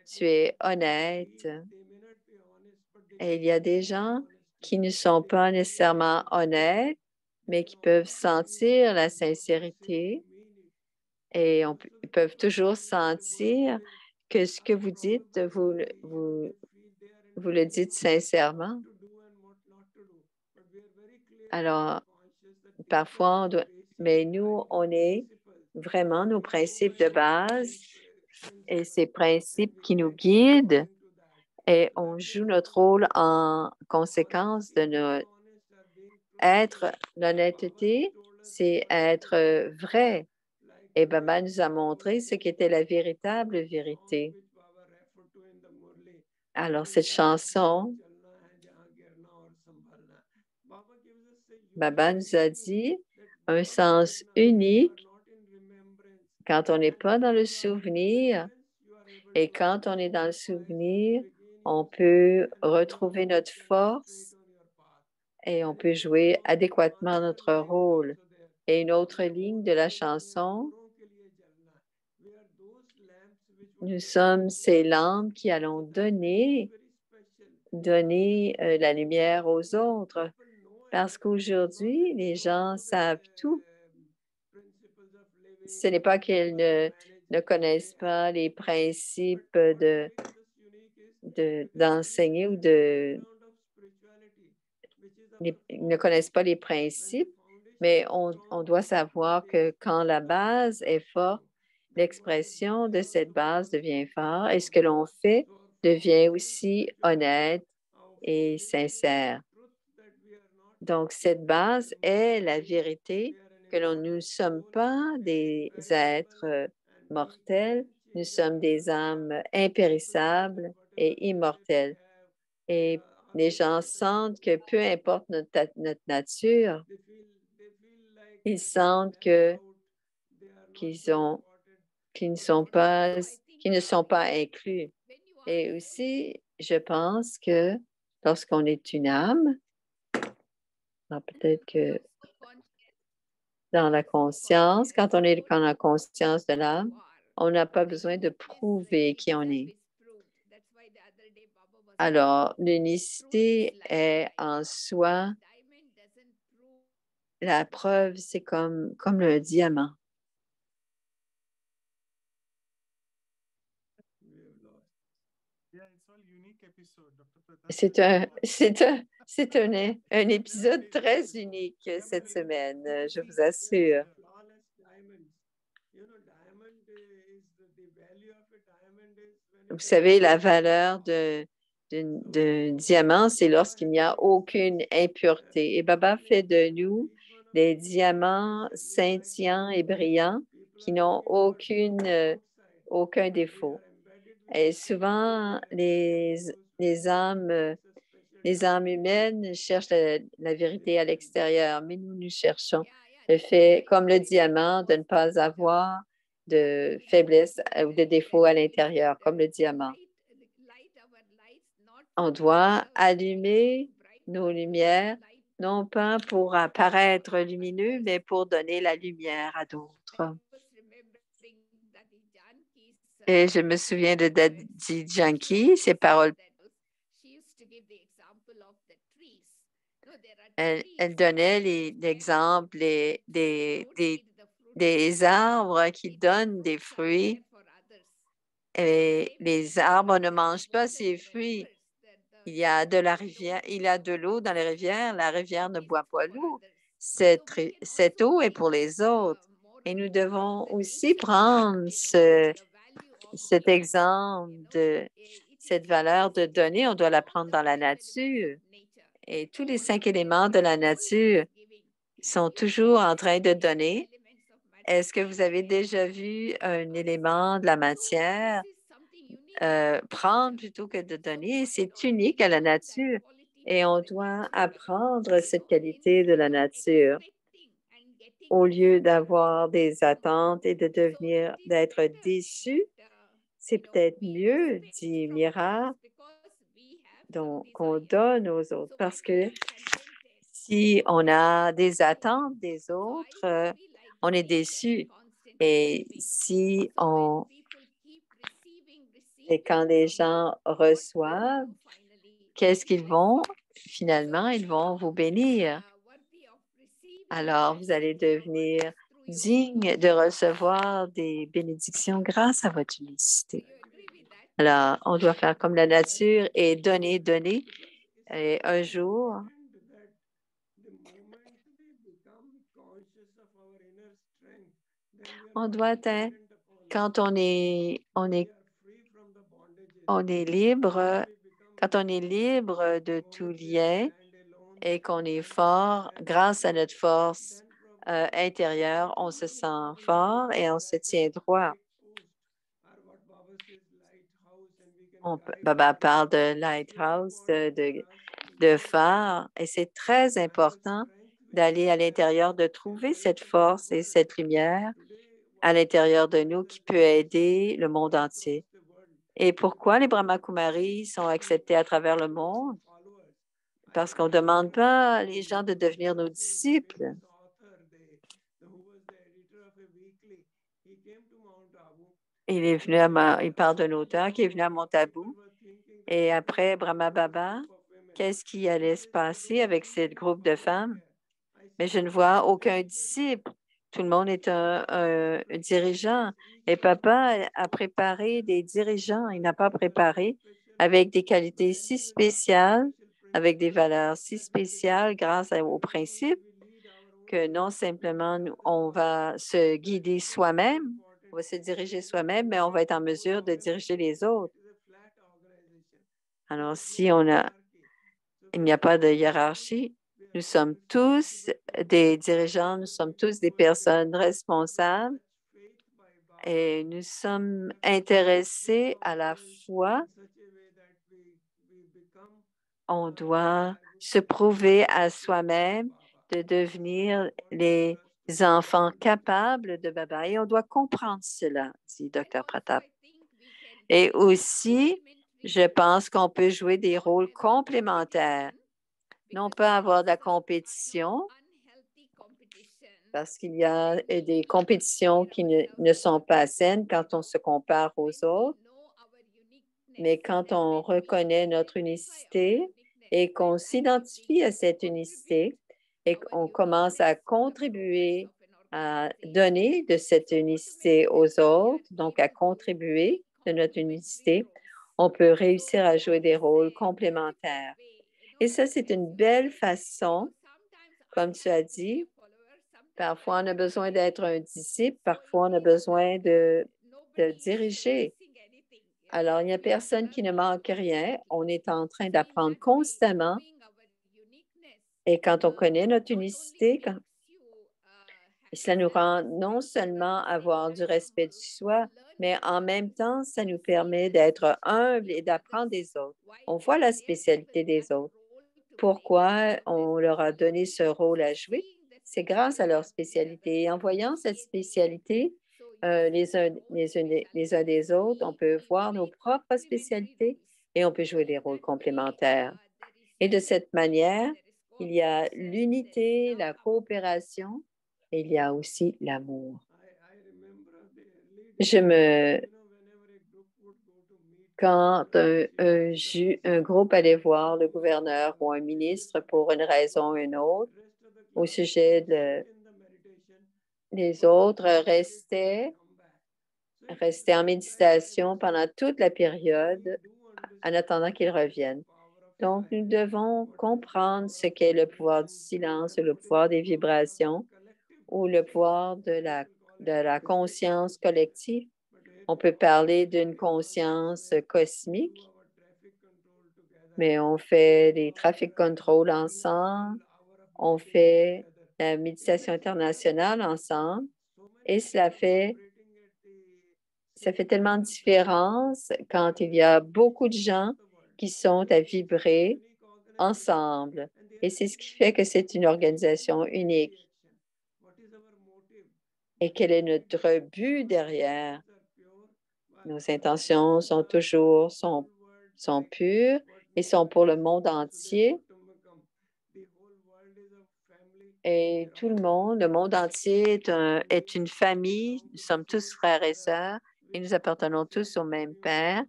tu es honnête. Et il y a des gens qui ne sont pas nécessairement honnêtes, mais qui peuvent sentir la sincérité et ils peuvent toujours sentir que ce que vous dites, vous le dites sincèrement. Alors, parfois, mais nous, on est vraiment nos principes de base et ces principes qui nous guident et on joue notre rôle en conséquence de être l'honnêteté, c'est être vrai. Et Baba nous a montré ce qu'était la véritable vérité. Alors, cette chanson, Baba nous a dit un sens unique quand on n'est pas dans le souvenir. Et quand on est dans le souvenir, on peut retrouver notre force et on peut jouer adéquatement notre rôle. Et une autre ligne de la chanson, nous sommes ces lampes qui allons donner la lumière aux autres. Parce qu'aujourd'hui, les gens savent tout. Ce n'est pas qu'ils ne connaissent pas les principes d'enseigner ou ils ne connaissent pas les principes, mais on doit savoir que quand la base est forte, l'expression de cette base devient forte et ce que l'on fait devient aussi honnête et sincère. Donc, cette base est la vérité que nous ne sommes pas des êtres mortels, nous sommes des âmes impérissables et immortelles. Et les gens sentent que peu importe notre nature, ils sentent qu'ils ne sont pas inclus. Et aussi, je pense que lorsqu'on est une âme, peut-être que dans la conscience, quand on est dans la conscience de l'âme, on n'a pas besoin de prouver qui on est. Alors, l'unicité est en soi. La preuve, c'est comme le diamant. C'est un épisode très unique cette semaine, je vous assure. Vous savez, la valeur d'un diamant, c'est lorsqu'il n'y a aucune impureté. Et Baba fait de nous des diamants scintillants et brillants qui n'ont aucun défaut. Et souvent, les âmes humaines cherchent la vérité à l'extérieur, mais nous cherchons le fait, comme le diamant, de ne pas avoir de faiblesse ou de défaut à l'intérieur, comme le diamant. On doit allumer nos lumières, non pas pour apparaître lumineux, mais pour donner la lumière à d'autres. Et je me souviens de Daddy Yankee, ses paroles. Elle donnait l'exemple des arbres qui donnent des fruits. Et les arbres ne mangent pas ces fruits. Il y a de l'eau dans les rivières. La rivière ne boit pas l'eau. Cette eau est pour les autres. Et nous devons aussi prendre cet exemple de cette valeur de donner. On doit la prendre dans la nature. Et tous les 5 éléments de la nature sont toujours en train de donner. Est-ce que vous avez déjà vu un élément de la matière prendre plutôt que de donner? C'est unique à la nature et on doit apprendre cette qualité de la nature au lieu d'avoir des attentes et d'être déçu. C'est peut-être mieux, dit Mira, qu'on donne aux autres parce que si on a des attentes des autres, on est déçu. Et quand les gens reçoivent, qu'est-ce qu'ils vont? Finalement, ils vont vous bénir. Alors, vous allez devenir digne de recevoir des bénédictions grâce à votre unicité. Alors, on doit faire comme la nature et donner, donner. Et un jour, on doit être, quand on est libre, quand on est libre de tout lien et qu'on est fort, grâce à notre force intérieure, on se sent fort et on se tient droit. Baba parle de lighthouse, de phare, et c'est très important d'aller à l'intérieur, de trouver cette force et cette lumière à l'intérieur de nous qui peut aider le monde entier. Et pourquoi les Brahma Kumaris sont acceptés à travers le monde? Parce qu'on ne demande pas les gens de devenir nos disciples. Il parle d'un auteur qui est venu à Mont Abu. Et après Brahma Baba, qu'est-ce qui allait se passer avec ce groupe de femmes? Mais je ne vois aucun disciple. Tout le monde est un dirigeant. Et papa a préparé des dirigeants. Il n'a pas préparé avec des qualités si spéciales, avec des valeurs si spéciales grâce aux principes que non simplement on va se guider soi-même, on va se diriger soi-même, mais on va être en mesure de diriger les autres. Alors, il n'y a pas de hiérarchie, nous sommes tous des dirigeants, nous sommes tous des personnes responsables et nous sommes intéressés à la foi. On doit se prouver à soi-même de devenir les enfants capables de Baba. Et on doit comprendre cela, dit Dr. Pratap. Et aussi, je pense qu'on peut jouer des rôles complémentaires. Non pas avoir de la compétition, parce qu'il y a des compétitions qui ne sont pas saines quand on se compare aux autres, mais quand on reconnaît notre unicité et qu'on s'identifie à cette unicité et qu'on commence à contribuer à donner de cette unicité aux autres, donc à contribuer de notre unicité, on peut réussir à jouer des rôles complémentaires. Et ça, c'est une belle façon, comme tu as dit, parfois on a besoin d'être un disciple, parfois on a besoin de diriger. Alors, il n'y a personne qui ne manque rien. On est en train d'apprendre constamment. Et quand on connaît notre unicité, cela nous rend non seulement avoir du respect du soi, mais en même temps, ça nous permet d'être humble et d'apprendre des autres. On voit la spécialité des autres. Pourquoi on leur a donné ce rôle à jouer? C'est grâce à leur spécialité. Et en voyant cette spécialité, les uns des autres, on peut voir nos propres spécialités et on peut jouer des rôles complémentaires. Et de cette manière, il y a l'unité, la coopération et il y a aussi l'amour. Je me quand un groupe allait voir le gouverneur ou un ministre pour une raison ou une autre au sujet les autres restaient en méditation pendant toute la période en attendant qu'ils reviennent. Donc, nous devons comprendre ce qu'est le pouvoir du silence ou le pouvoir des vibrations ou le pouvoir de la conscience collective. On peut parler d'une conscience cosmique, mais on fait les traffic control ensemble, on fait la méditation internationale ensemble et ça fait tellement de différence quand il y a beaucoup de gens qui sont à vibrer ensemble. Et c'est ce qui fait que c'est une organisation unique. Et quel est notre but derrière? Nos intentions sont toujours sont pures et sont pour le monde entier. Et tout le monde entier est une famille. Nous sommes tous frères et sœurs et nous appartenons tous au même Père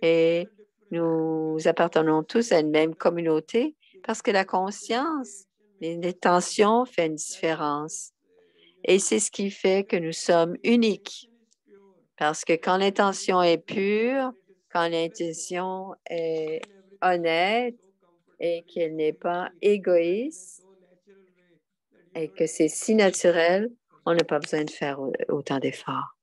et nous appartenons tous à une même communauté parce que la conscience, l'intention fait une différence. Et c'est ce qui fait que nous sommes uniques. Parce que quand l'intention est pure, quand l'intention est honnête et qu'elle n'est pas égoïste et que c'est si naturel, on n'a pas besoin de faire autant d'efforts.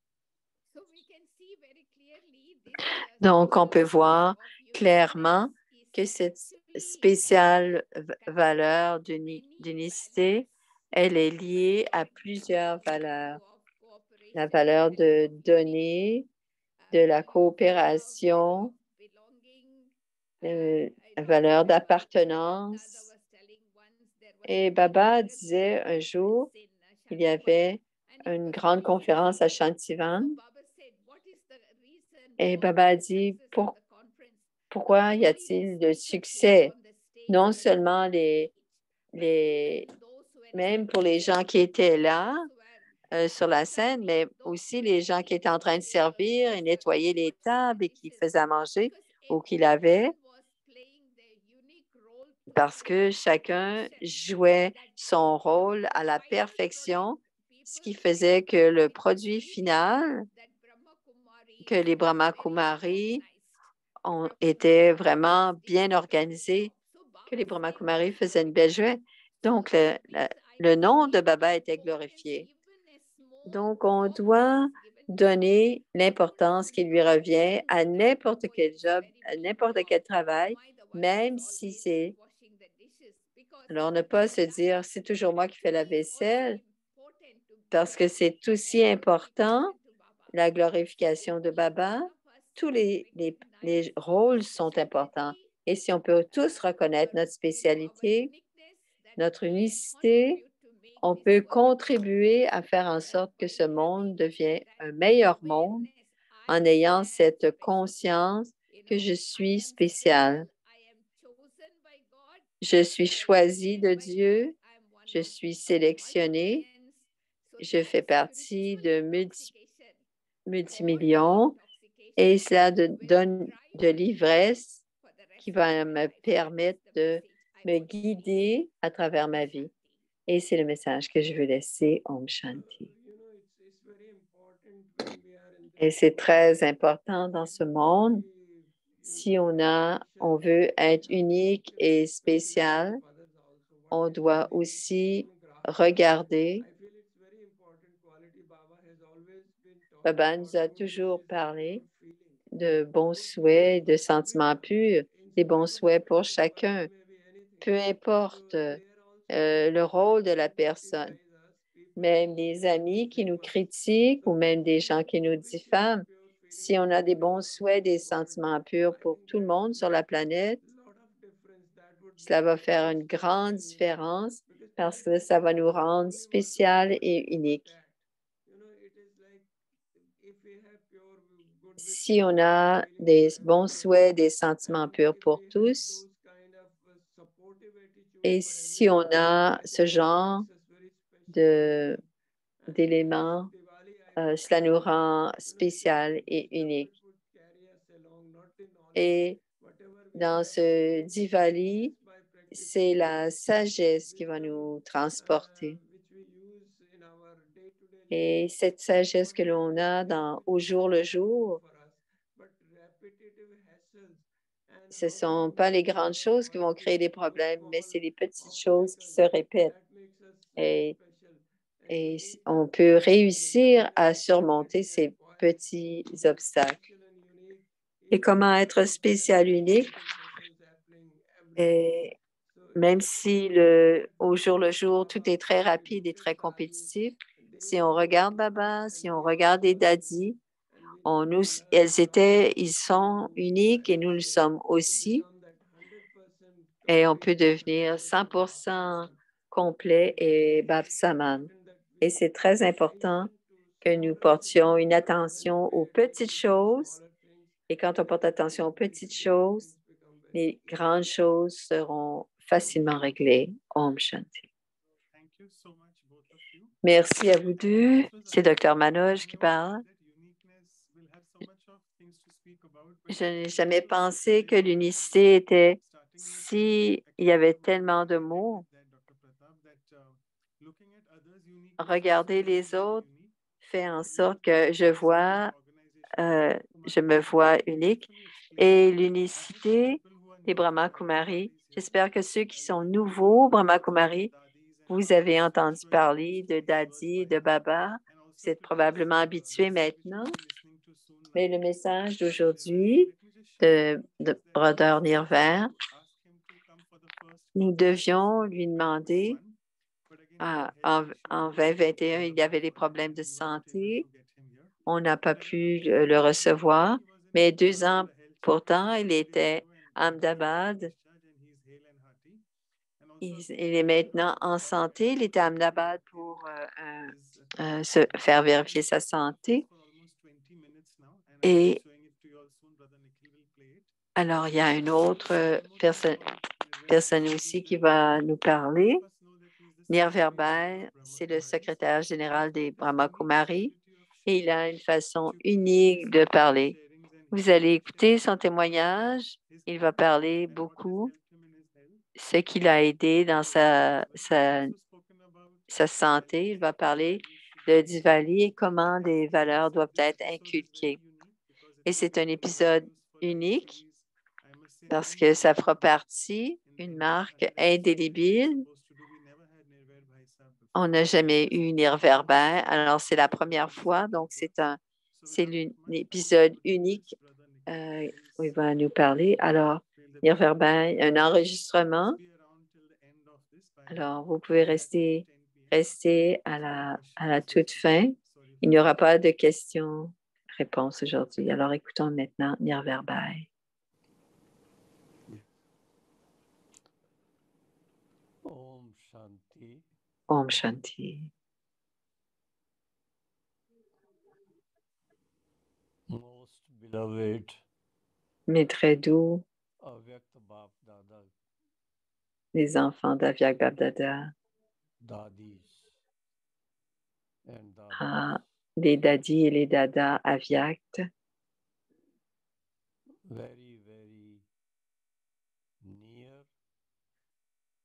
Donc, on peut voir clairement que cette spéciale valeur d'unicité, elle est liée à plusieurs valeurs. La valeur de donner, de la coopération, la valeur d'appartenance. Et Baba disait un jour, il y avait une grande conférence à Shantivan. Et Baba a dit, pourquoi y a-t-il de succès? Non seulement même pour les gens qui étaient là sur la scène, mais aussi les gens qui étaient en train de servir et nettoyer les tables et qui faisaient à manger ou qui lavaient, parce que chacun jouait son rôle à la perfection, ce qui faisait que le produit final, que les Brahma Kumaris étaient vraiment bien organisés, que les Brahma Kumaris faisaient une belle jouet. Donc, le nom de Baba était glorifié. Donc, on doit donner l'importance qui lui revient à n'importe quel job, à n'importe quel travail, même si c'est... Alors, ne pas se dire, c'est toujours moi qui fais la vaisselle, parce que c'est aussi important, la glorification de Baba. Tous les rôles sont importants. Et si on peut tous reconnaître notre spécialité, notre unicité, on peut contribuer à faire en sorte que ce monde devienne un meilleur monde en ayant cette conscience que je suis spécial. Je suis choisi de Dieu, je suis sélectionné, je fais partie de multimillions et cela donne de l'ivresse qui va me permettre de me guider à travers ma vie. Et c'est le message que je veux laisser, Om Shanti. Et c'est très important dans ce monde. Si on veut être unique et spécial, on doit aussi regarder. Baba nous a toujours parlé de bons souhaits, de sentiments purs, des bons souhaits pour chacun, peu importe le rôle de la personne. Même des amis qui nous critiquent ou même des gens qui nous diffament, si on a des bons souhaits, des sentiments purs pour tout le monde sur la planète, cela va faire une grande différence parce que ça va nous rendre spécial et uniques. Si on a des bons souhaits, des sentiments purs pour tous, et si on a ce genre d'éléments, cela nous rend spécial et unique. Et dans ce Diwali, c'est la sagesse qui va nous transporter. Et cette sagesse que l'on a au jour le jour, ce ne sont pas les grandes choses qui vont créer des problèmes, mais c'est les petites choses qui se répètent. Et on peut réussir à surmonter ces petits obstacles. Et comment être spécial, unique? Et même si au jour le jour, tout est très rapide et très compétitif, si on regarde Baba, si on regarde les daddies, ils sont uniques et nous le sommes aussi. Et on peut devenir 100% complet et Bab-Saman. Et c'est très important que nous portions une attention aux petites choses. Et quand on porte attention aux petites choses, les grandes choses seront facilement réglées. Om Shanti. Merci à vous deux. C'est Dr. Manoj qui parle. Je n'ai jamais pensé que l'unicité était si il y avait tellement de mots. Regarder les autres fait en sorte que je me vois unique. Et l'unicité des Brahma Kumaris, j'espère que ceux qui sont nouveaux Brahma Kumaris, vous avez entendu parler de Dadi, de Baba. Vous êtes probablement habitués maintenant. Mais le message d'aujourd'hui de Brother Nirvair, nous devions lui demander, en 2021, il y avait des problèmes de santé. On n'a pas pu le recevoir, mais 2 ans pourtant, il était à Ahmedabad. Il est maintenant en santé. Il était à Ahmedabad pour se faire vérifier sa santé. Et alors, il y a une autre personne aussi qui va nous parler. Nirvair, c'est le secrétaire général des Brahma Kumaris et il a une façon unique de parler. Vous allez écouter son témoignage. Il va parler beaucoup ce qui l'a aidé dans sa santé. Il va parler de Diwali et comment des valeurs doivent être inculquées. Et c'est un épisode unique parce que ça fera partie, une marque indélébile. On n'a jamais eu Nirvair, alors c'est la première fois, donc c'est un épisode unique où il va nous parler. Alors, Nirvair, un enregistrement. Alors, vous pouvez rester à la toute fin. Il n'y aura pas de questions-réponses aujourd'hui. Alors, écoutons maintenant Nirvair. Om Shanti. Om Shanti. Most beloved, mes très doux, Avyakt Bap Dada, les enfants d'Avyak Babdada, Dadis, and Dadas. les dadis et les dadas Avyakt, Very, very near.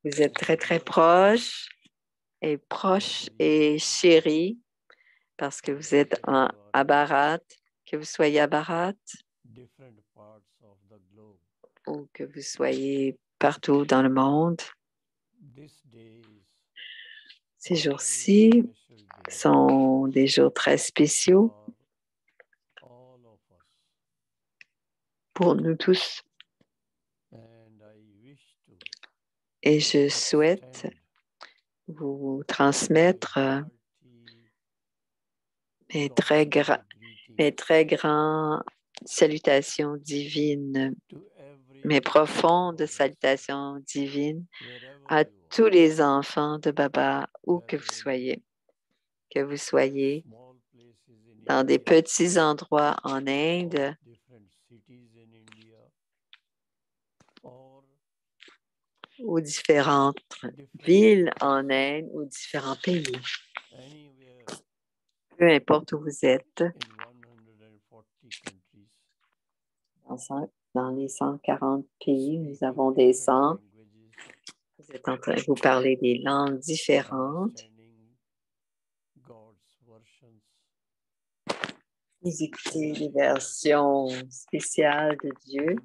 vous êtes très, très proches et chéris parce que vous êtes à Bharat, que vous soyez à Bharat Different parts of the globe. ou que vous soyez partout dans le monde. This day is Ces jours-ci very special day sont des jours très spéciaux for all of us. pour nous tous. And I wish to Et je souhaite extend vous transmettre hearty mes greeting très grandes salutations divines, to every mes profondes salutations divines wherever à you are. tous les enfants de Baba, où que vous soyez Small places in dans des India, petits endroits en Inde, different cities in India, or ou différentes different villes en Inde ou différents pays. anywhere Peu importe où vous êtes, in 140 countries. Dans les 140 pays, nous avons des centres. Vous êtes en train de vous parler des langues différentes. Vous écoutez les versions spéciales de Dieu.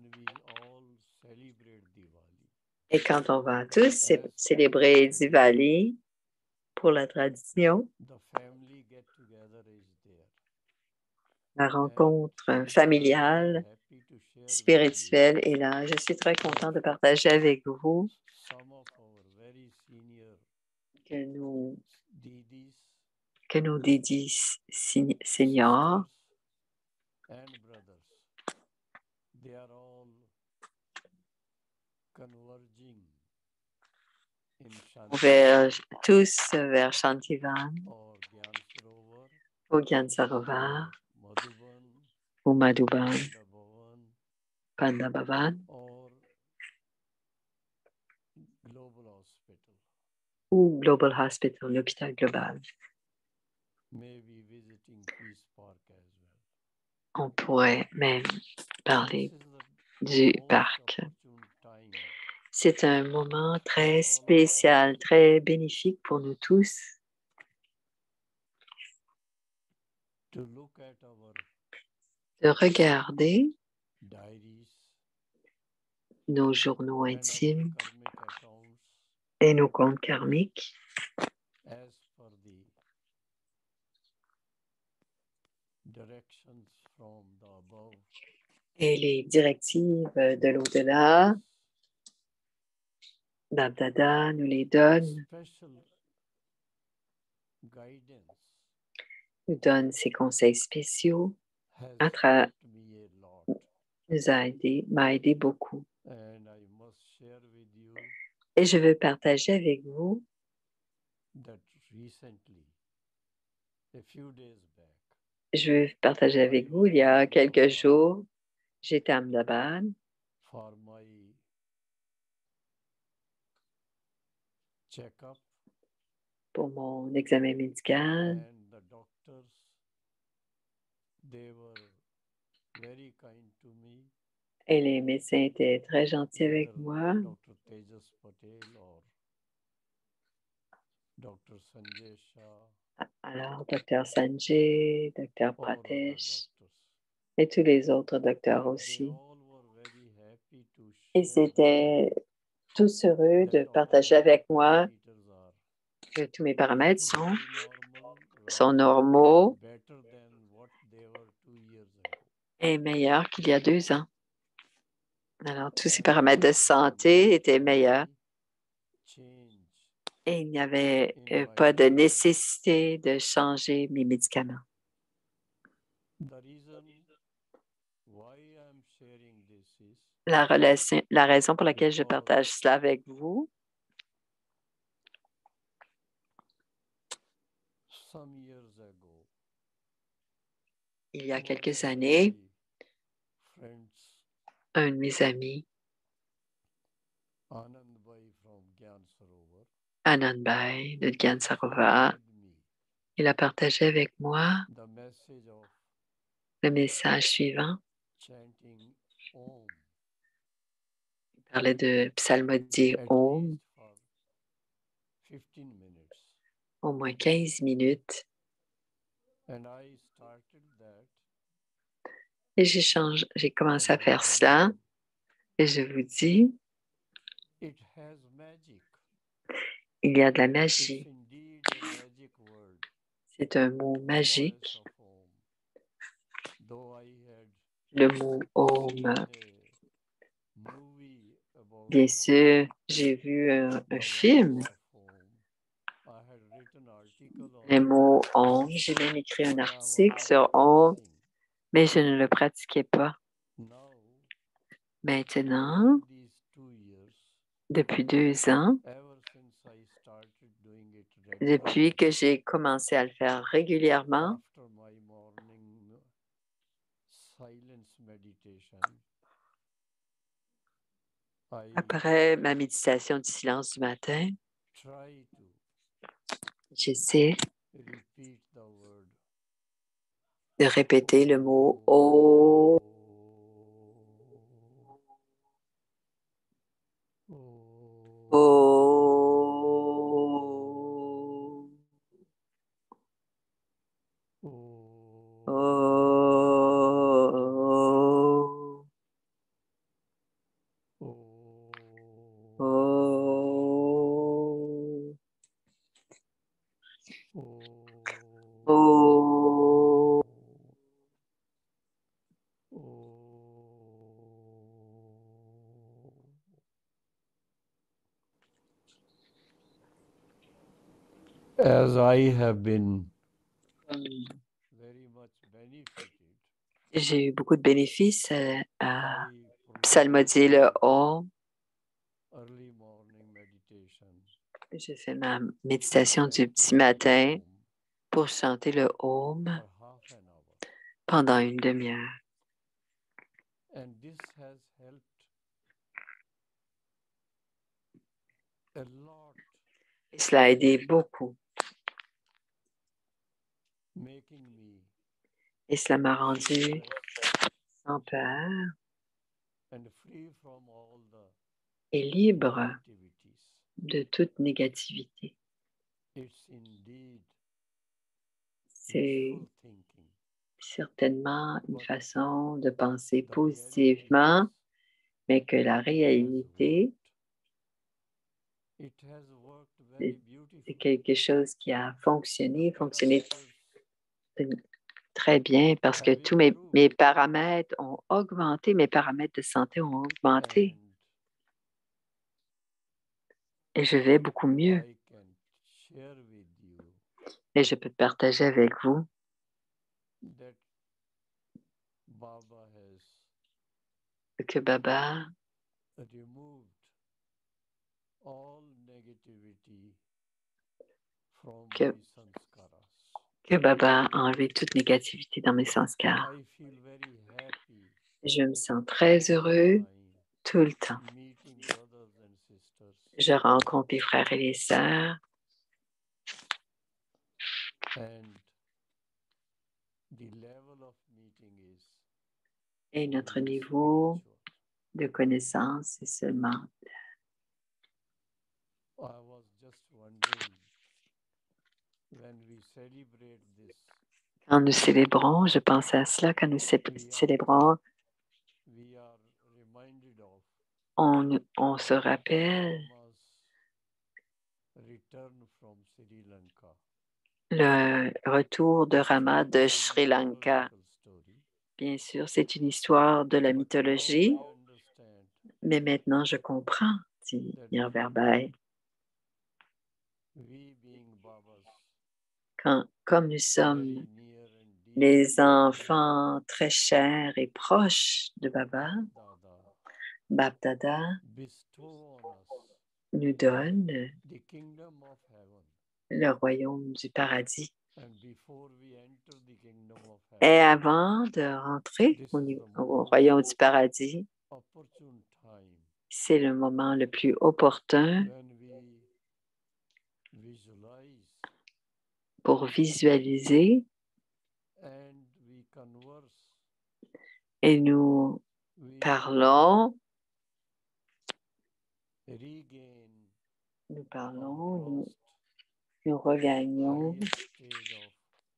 Et quand on va tous célébrer Diwali pour la tradition, la rencontre familiale, spirituelle est là. Je suis très content de partager avec vous que nos dédis seniors convergent tous vers Shantivan, au Gyan Sarovar, au Madhuban, Panda Bhavan ou Global Hospital, l'hôpital global. On pourrait même parler du parc. C'est un moment très spécial, très bénéfique pour nous tous de regarder nos journaux intimes et nos comptes karmiques et les directives de l'au-delà. Bab-Dada nous les donne, nous donne ses conseils spéciaux, m'a aidé beaucoup. Et je veux partager avec vous il y a quelques jours, j'étais à Ahmedabad pour mon examen médical. Et les médecins étaient très gentils avec moi. Alors, Dr. Sanjay, Dr. Pratesh et tous les autres docteurs aussi. Ils étaient tous heureux de partager avec moi que tous mes paramètres sont normaux et meilleurs qu'il y a 2 ans. Alors, tous ces paramètres de santé étaient meilleurs et il n'y avait pas de nécessité de changer mes médicaments. La raison pour laquelle je partage cela avec vous, il y a quelques années, un de mes amis, Anand Bhai de Gyan Sarovar, il a partagé avec moi le message suivant. Il parlait de psalmodier Om au moins 15 minutes. Et j'ai commencé à faire cela. Et je vous dis, il y a de la magie. C'est un mot magique. Le mot Om. Bien sûr, j'ai vu un film. Le mot Om, j'ai même écrit un article sur Om, mais je ne le pratiquais pas. Maintenant, depuis 2 ans, depuis que j'ai commencé à le faire régulièrement, après ma méditation du silence du matin, j'essaie de répéter le mot « O ». Oh. Oh. Oh. Oh. Oh. Oh. Oh. As I have been very much benefited J'ai eu beaucoup de bénéfices à by psalmodier le Om. early morning meditation. J'ai fait ma méditation du petit matin pour chanter le Om For half an hour. pendant une demi-heure. And this has helped a lot, Et cela a aidé beaucoup. making me Et cela m'a rendu fearless sans peur and free from all the et libre negativities. de toute négativité. It's indeed C'est wishful thinking. certainement une But façon de penser the positivement, reality mais que la is, réalité, it has worked very c'est beautifully. quelque chose qui a fonctionné Parameters très bien parce que have tous mes improved paramètres ont augmenté, mes paramètres de santé ont augmenté and et je vais beaucoup mieux. I can share with you Et je peux partager avec vous that Baba has que Baba, removed all negativity from que, my sanskaras. que Baba a enlevé toute négativité dans mes sanskars. I feel very happy Je me sens très all the heureux time tout le temps. meeting brothers and sisters, Je rencontre les frères et les sœurs and the level of meeting is et notre only niveau spiritual. de connaissance est seulement. I was just wondering, when we celebrate this, Quand nous célébrons, je pensais à cela, quand nous célébrons, we are reminded of on se rappelle Rama's return from Sri Lanka. le retour de Rama de Very Sri Lanka. mythological story. Bien sûr, c'est une histoire de la But now mythologie, I understand mais maintenant je comprends, dit Nirverbai. we being Babas, Comme nous sommes very near and dear les enfants très chers et proches de Baba, Dada, Bab Dada bestow on us nous donne the kingdom of heaven. le royaume du paradis. And before we enter the kingdom of Et heaven, avant de rentrer this au is the au royaume du paradis, opportune time c'est le moment le plus opportun when we visualize pour visualiser and we converse, et nous we parlons, regain nous our parlons, lost nous regagnons highest stage of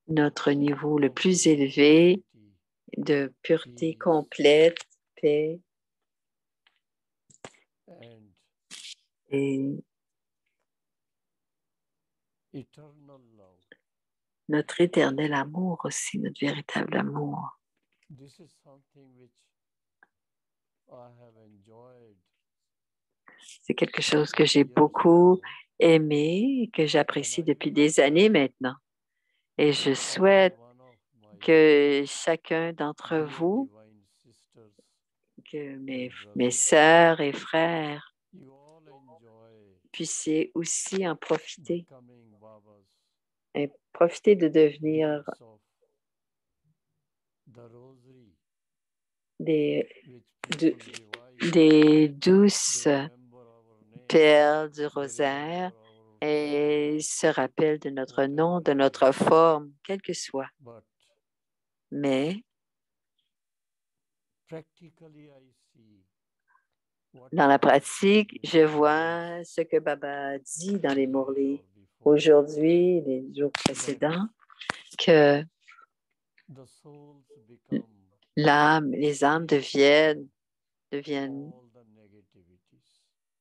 notre niveau le plus élevé purity, de pureté peace, complète, paix and et eternal love. notre éternel amour aussi, notre véritable amour. This is something which I have enjoyed C'est quelque chose que some j'ai years beaucoup ago, aimé et que and j'apprécie I depuis pray des années maintenant. Et je every souhaite one of my que chacun d'entre dear vous, divine sisters, que mes brothers, sœurs et frères you all enjoy puissiez aussi en profiter becoming Babas, et profiter de devenir gifts of the rosary, des, which de- people devise. des douces They remember our name, perles du they rosaire remember our et se rappellent de notre nom, de whatever it notre is. forme, quelle que soit. But Mais practically I see Dans la pratique, je vois ce que Baba dit dans les Murlis aujourd'hui, les jours précédents, que les âmes deviennent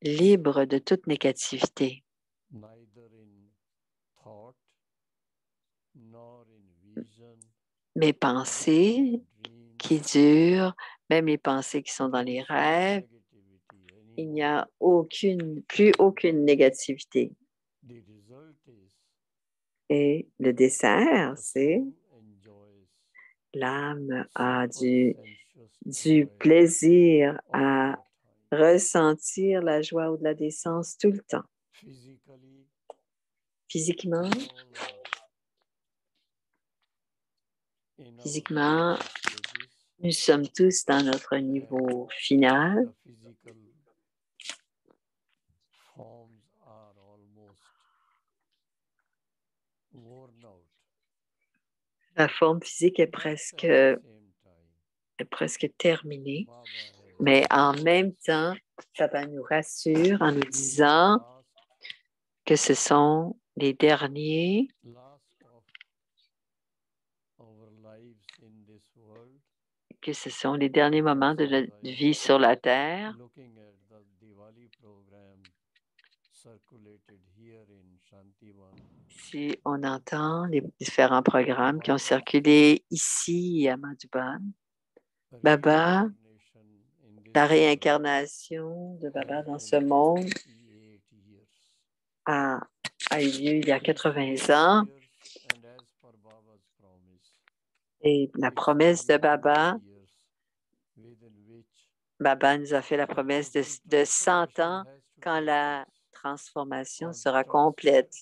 libres de toute négativité. Mes pensées qui durent, même les pensées qui sont dans les rêves, il n'y a plus aucune négativité. Et le dessert, c'est l'âme a du plaisir à ressentir la joie au-delà des sens tout le temps. Physiquement, nous sommes tous dans notre niveau final. La forme physique est presque terminée, mais en même temps, Baba nous rassure en nous disant que ce sont les derniers moments de notre vie sur la Terre. Si on entend les différents programmes qui ont circulé ici à Madhuban, Baba, la réincarnation de Baba dans ce monde a eu lieu il y a 80 ans. Et la promesse de Baba nous a fait la promesse de 100 ans quand la transformation sera complète.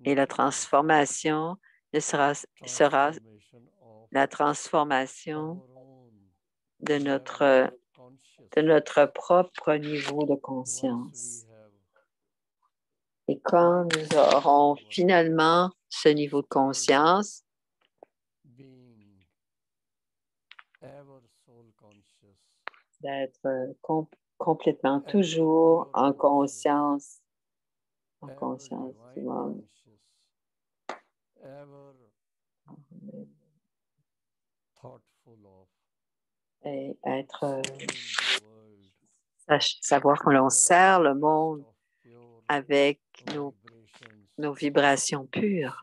Et la transformation sera la transformation de notre propre niveau de conscience. Et quand nous aurons finalement ce niveau de conscience, d'être complètement toujours en conscience du monde. Et savoir que l'on sert le monde avec nos vibrations pures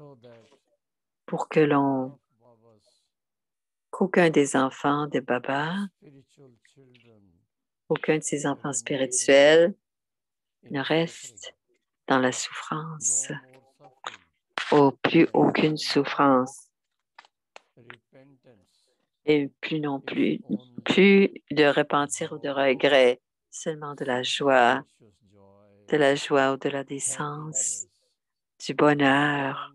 pour que qu'aucun des enfants de Baba, aucun de ses enfants spirituels ne reste dans la souffrance, plus aucune souffrance, et plus de repentir ou de regret, seulement de la joie au-delà des sens, du bonheur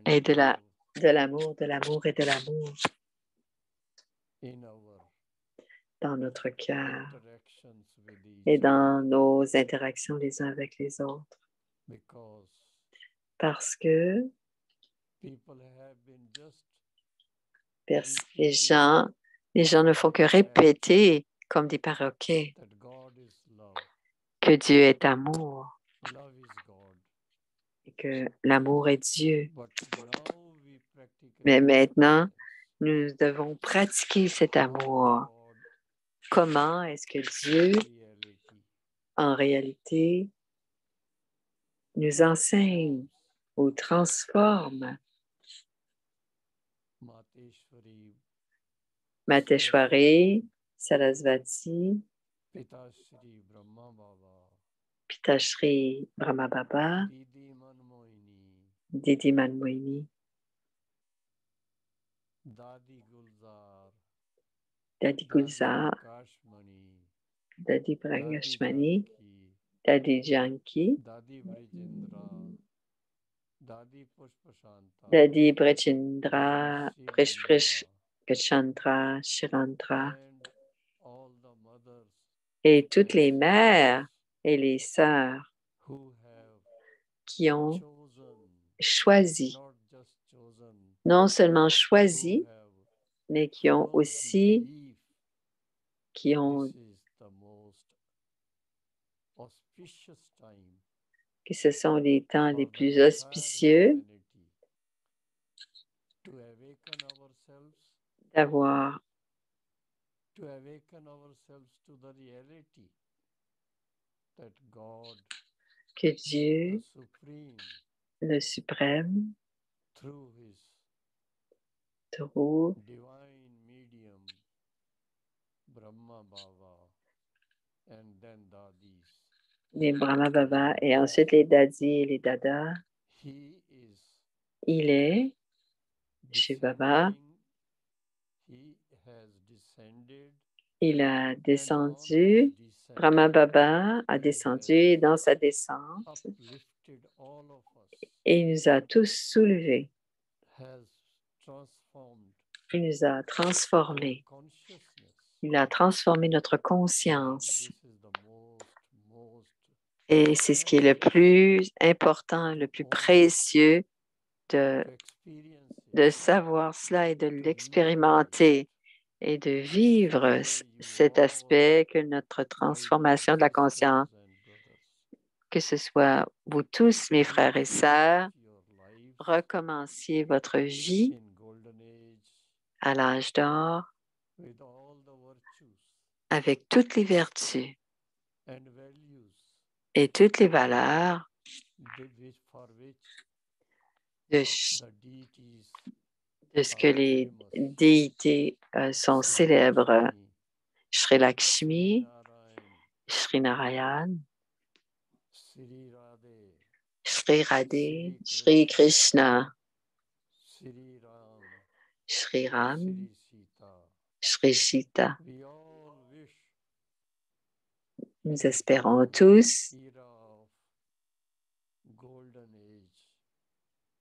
et de l'amour et de l'amour dans notre cœur et dans nos interactions les uns avec les autres. Parce que les gens ne font que répéter comme des perroquets que Dieu est amour et que l'amour est Dieu. Mais maintenant, nous devons pratiquer cet amour. Comment est-ce que Dieu, en réalité, nous enseigne ou transforme? Mateshwari, Sarasvati, Pitashri Brahma Baba, Didi Manmohini, Dadi Gulzar, Dadi Pragashmani, Dadi Janki, Dadi Brechindra, Kachandra, Shirandra, et toutes les mères et les sœurs qui ont choisi, non seulement choisi, mais qui ont aussi, believe qui ont, this is the most auspicious time que ce sont les temps les for the plus entire auspicieux humanity to awaken ourselves d'avoir to the reality that God, que the Dieu, Supreme, le suprême, through His through divine medium, Brahma Baba, and then Dadis, les Brahma Baba et ensuite les Dadis et les Dadas, He is il est chez Baba, He has descended, il a and on descendu, His descent, Brahma Baba a He descendu et dans sa descente, uplifted all of us, et il nous a tous soulevés, has transformed il nous a our transformés, consciousness. il a transformé notre And conscience. this is the most Et c'est ce qui est le plus important, le plus précieux de, to experience de it, savoir cela et de to live l'expérimenter et de vivre cet aspect que notre my transformation dear de la sisters conscience, and brothers. que ce soit vous tous, mes frères et sœurs, Restart your lives recommenciez votre vie in golden age à l'âge d'or with all the virtues avec toutes les vertus and values et toutes les valeurs for which de, the deities de ce que are les famous. déités sont Sri célèbres. Lakshmi, Sri Lakshmi, Sri Narayan, Sri Narayan, Sri Radhe, Sri Radhe, Sri Krishna, Sri Ram, Sri Ram, Sri Sita. Sri Sita. We all wish Nous espérons tous era of golden age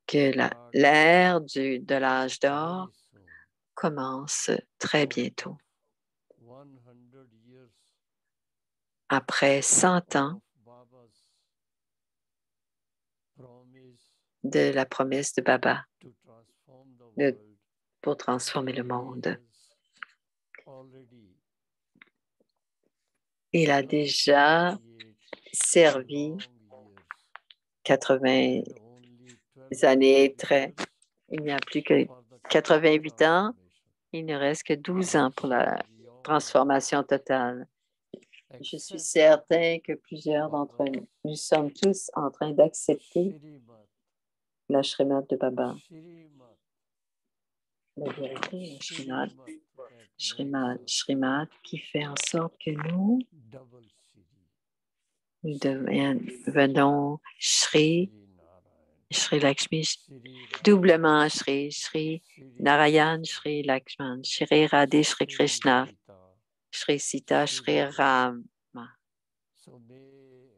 que starts l'ère de l'âge d'or very soon. commence très Out bientôt. of 100 years Après 100 ans of Baba's promise de la promesse de Baba to transform the de- world, pour transformer le he monde. has already Il a served déjà 88 servi long years 80 and only 12 années more très. years Il n'y a plus que for the 88 ans. transformation. Il ne reste que 12 ans pour la We all transformation totale. Je suis accept certain que plusieurs d'entre nous sommes tous en train d'accepter Shrimat, la Shrimad de Baba. Shrimat, La vérité, la Shrimad, Shrimat that makes us Shrimad qui fait en sorte que nous double Shri, devenons Shri, Shri Narayan, Shri Lakshmi, Shri Ram, doublement Shri, Shri Shri Narayan, Krishna, Shri Lakshman, Shri Radhe, Shri Shri Krishna, Sita. Shri Sita, Shri Ram. So may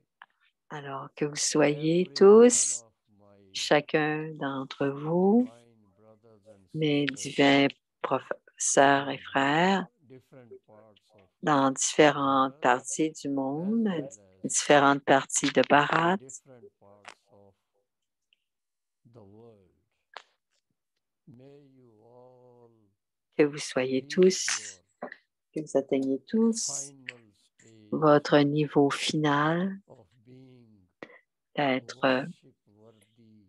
Alors que vous soyez every tous, one of my chacun d'entre vous, divine brothers and mes sisters, divins sœurs et frères, different parts of dans différentes Bharat, parties du as monde, well as différentes parties de Bharat, different parts of the world. May you all que vous soyez reach tous, your que vous atteigniez tous final stage votre niveau final of being d'être worship-worthy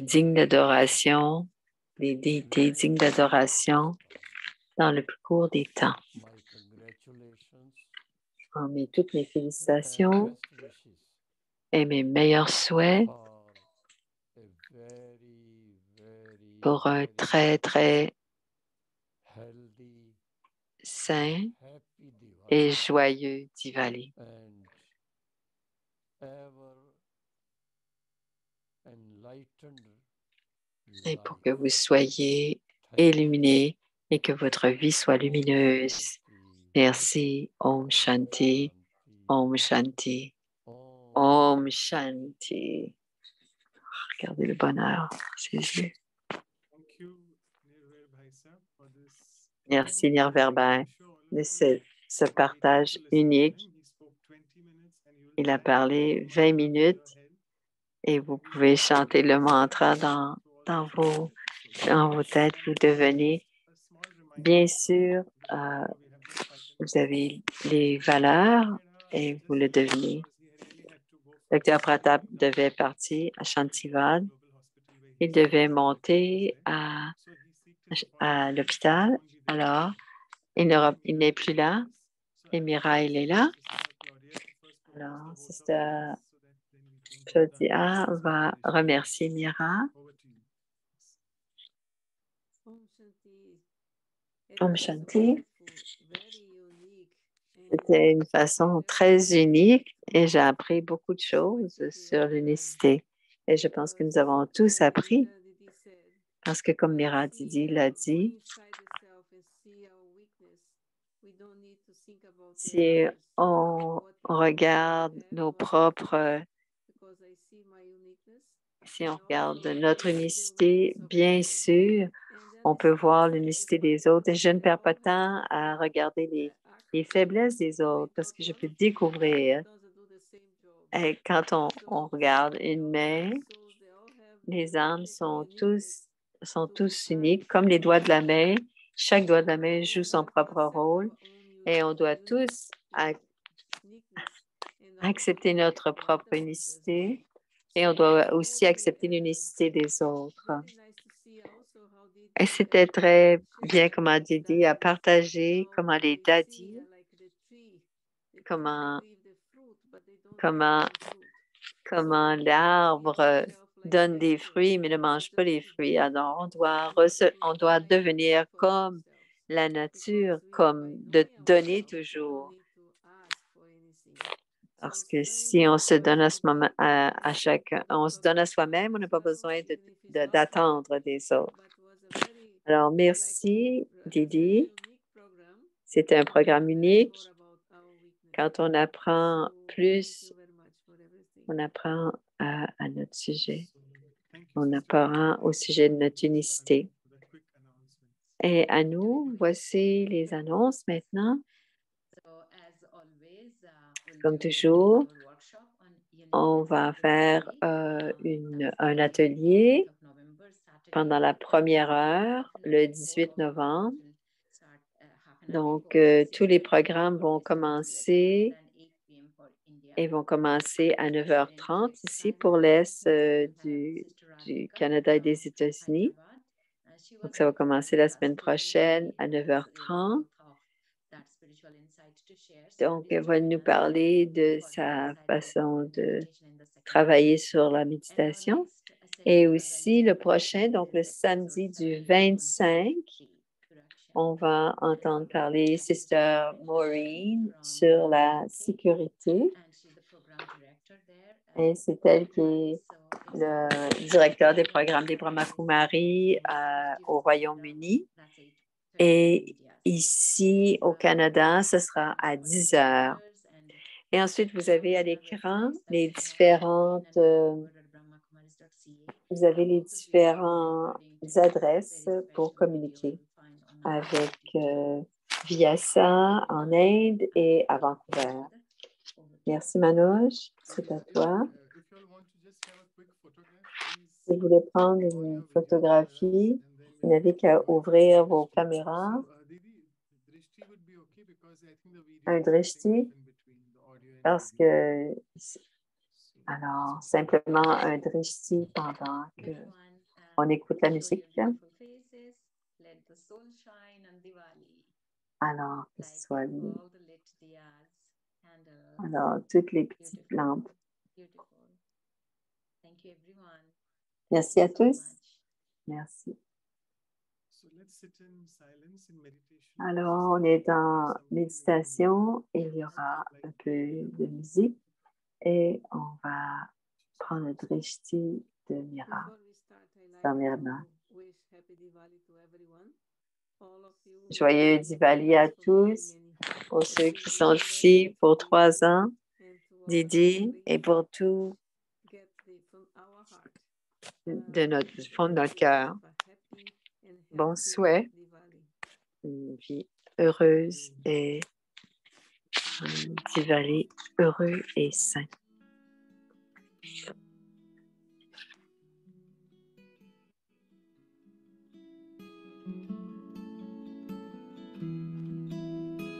digne deities. d'adoration, des déités dignes d'adoration dans le plus court des temps. My congratulations En met toutes mes and félicitations best wishes et mes meilleurs souhaits for a very, very, pour un very très, très healthy, sain happy et Diwali joyeux Diwali. and ever enlightened Et pour life. que vous soyez Thank you. illuminés et que votre vie soit Om lumineuse. Shanti, Merci. Om Om Shanti. Shanti, Om Shanti. Om Om Shanti. Shanti. Regardez le bonheur, ses yeux. Thank you, Nirvair Bhai Sahib, for this. Merci, Nirvair, de ce partage unique. Il a parlé 20 minutes et vous pouvez chanter le mantra dans vos têtes. Vous devenez Bien sûr, vous avez les valeurs et vous le devinez. Dr. Pratap devait partir à Chantivad. Il devait monter à l'hôpital. Alors, il n'est plus là. Et Mira, il est là. Alors, Sister Claudia va remercier Mira. Om Shanti. C'était une façon très unique et j'ai appris beaucoup de choses sur l'unicité. Et je pense que nous avons tous appris parce que comme Mira Didi l'a dit, si on regarde nos propres, si on regarde notre unicité, bien sûr, on peut voir l'unicité des autres et je ne perds pas de temps à regarder les faiblesses des autres parce que je peux découvrir. Et quand on regarde une main, les armes sont tous uniques, comme les doigts de la main. Chaque doigt de la main joue son propre rôle et on doit tous accepter notre propre unicité et on doit aussi accepter l'unicité des autres. Et c'était très bien comment Didi a partagé, comment les daddies, comment l'arbre donne des fruits mais ne mange pas les fruits. Alors, on doit devenir comme la nature, comme de donner toujours. Parce que si on se donne à ce moment, on se donne à soi-même, on n'a pas besoin d'attendre des autres. Alors, merci, Didi. C'est un programme unique. Quand on apprend plus, on apprend à notre sujet. On apprend au sujet de notre unicité. Et à nous, voici les annonces maintenant. Comme toujours, on va faire un atelier pendant la première heure, le 18 novembre. Donc, tous les programmes vont commencer à 9h30 ici pour l'Est du Canada et des États-Unis. Donc, ça va commencer la semaine prochaine à 9h30. Donc, elle va nous parler de sa façon de travailler sur la méditation. Et aussi le prochain, donc le samedi du 25, on va entendre parler Sister Maureen sur la sécurité. Et c'est elle qui est le directeur des programmes des Brahma Kumaris au Royaume-Uni. Et ici, au Canada, ce sera à 10h. Et ensuite, vous avez à l'écran les différentes adresses pour communiquer avec Vyasa en Inde et à Vancouver. Merci Manoj, c'est à toi. Si vous voulez prendre une photographie, vous n'avez qu'à ouvrir vos caméras. Un drishti, parce que, alors, simplement un drishti pendant qu'on écoute la musique. Alors, que ce soit lui. Alors, toutes les petites lampes. Merci à tous. Merci. Alors, on est en méditation et il y aura un peu de musique et on va prendre le drishti de Mira. Joyeux Diwali à tous, pour ceux qui sont ici pour 3 ans, Didi, et pour tout du fond de notre cœur. Bon souhait, une vie heureuse et un Diwali heureux et sain.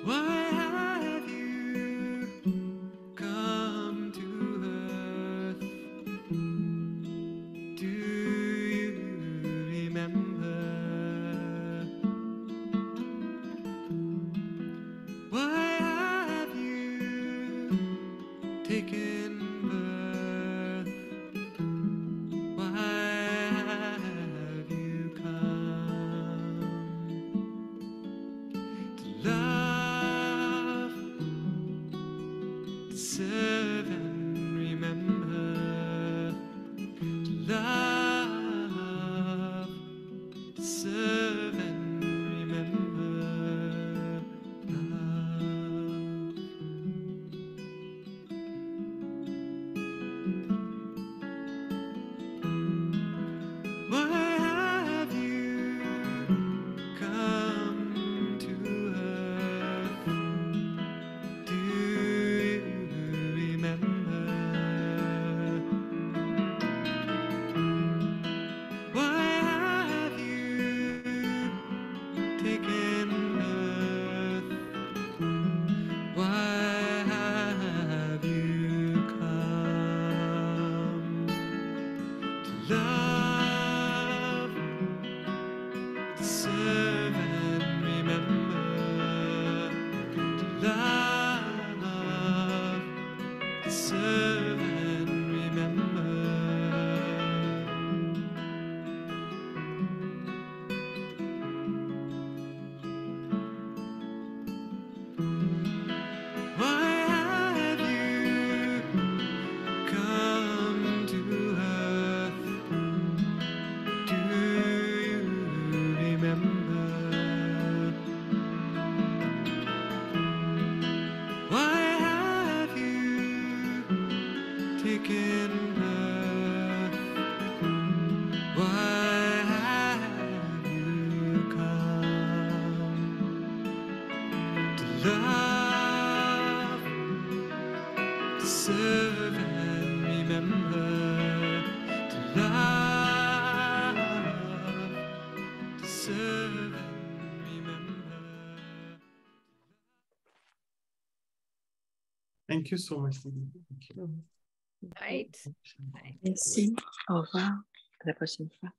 Why have you come to earth? Do you remember? Why have you taken birth? Why have you come to love, to serve and remember? To love, to serve and remember. Love. Why have you come to earth? Do you remember? Why have you taken birth? Why have you come to love, to serve and remember? To love, to serve and remember. Why have you come to earth? Do you remember? Why have you taken birth? Why have you come to love, to serve and remember? To love, to serve and remember. Thank you so much, Didi. Thank you. Right. Merci. Au revoir. À la prochaine fois.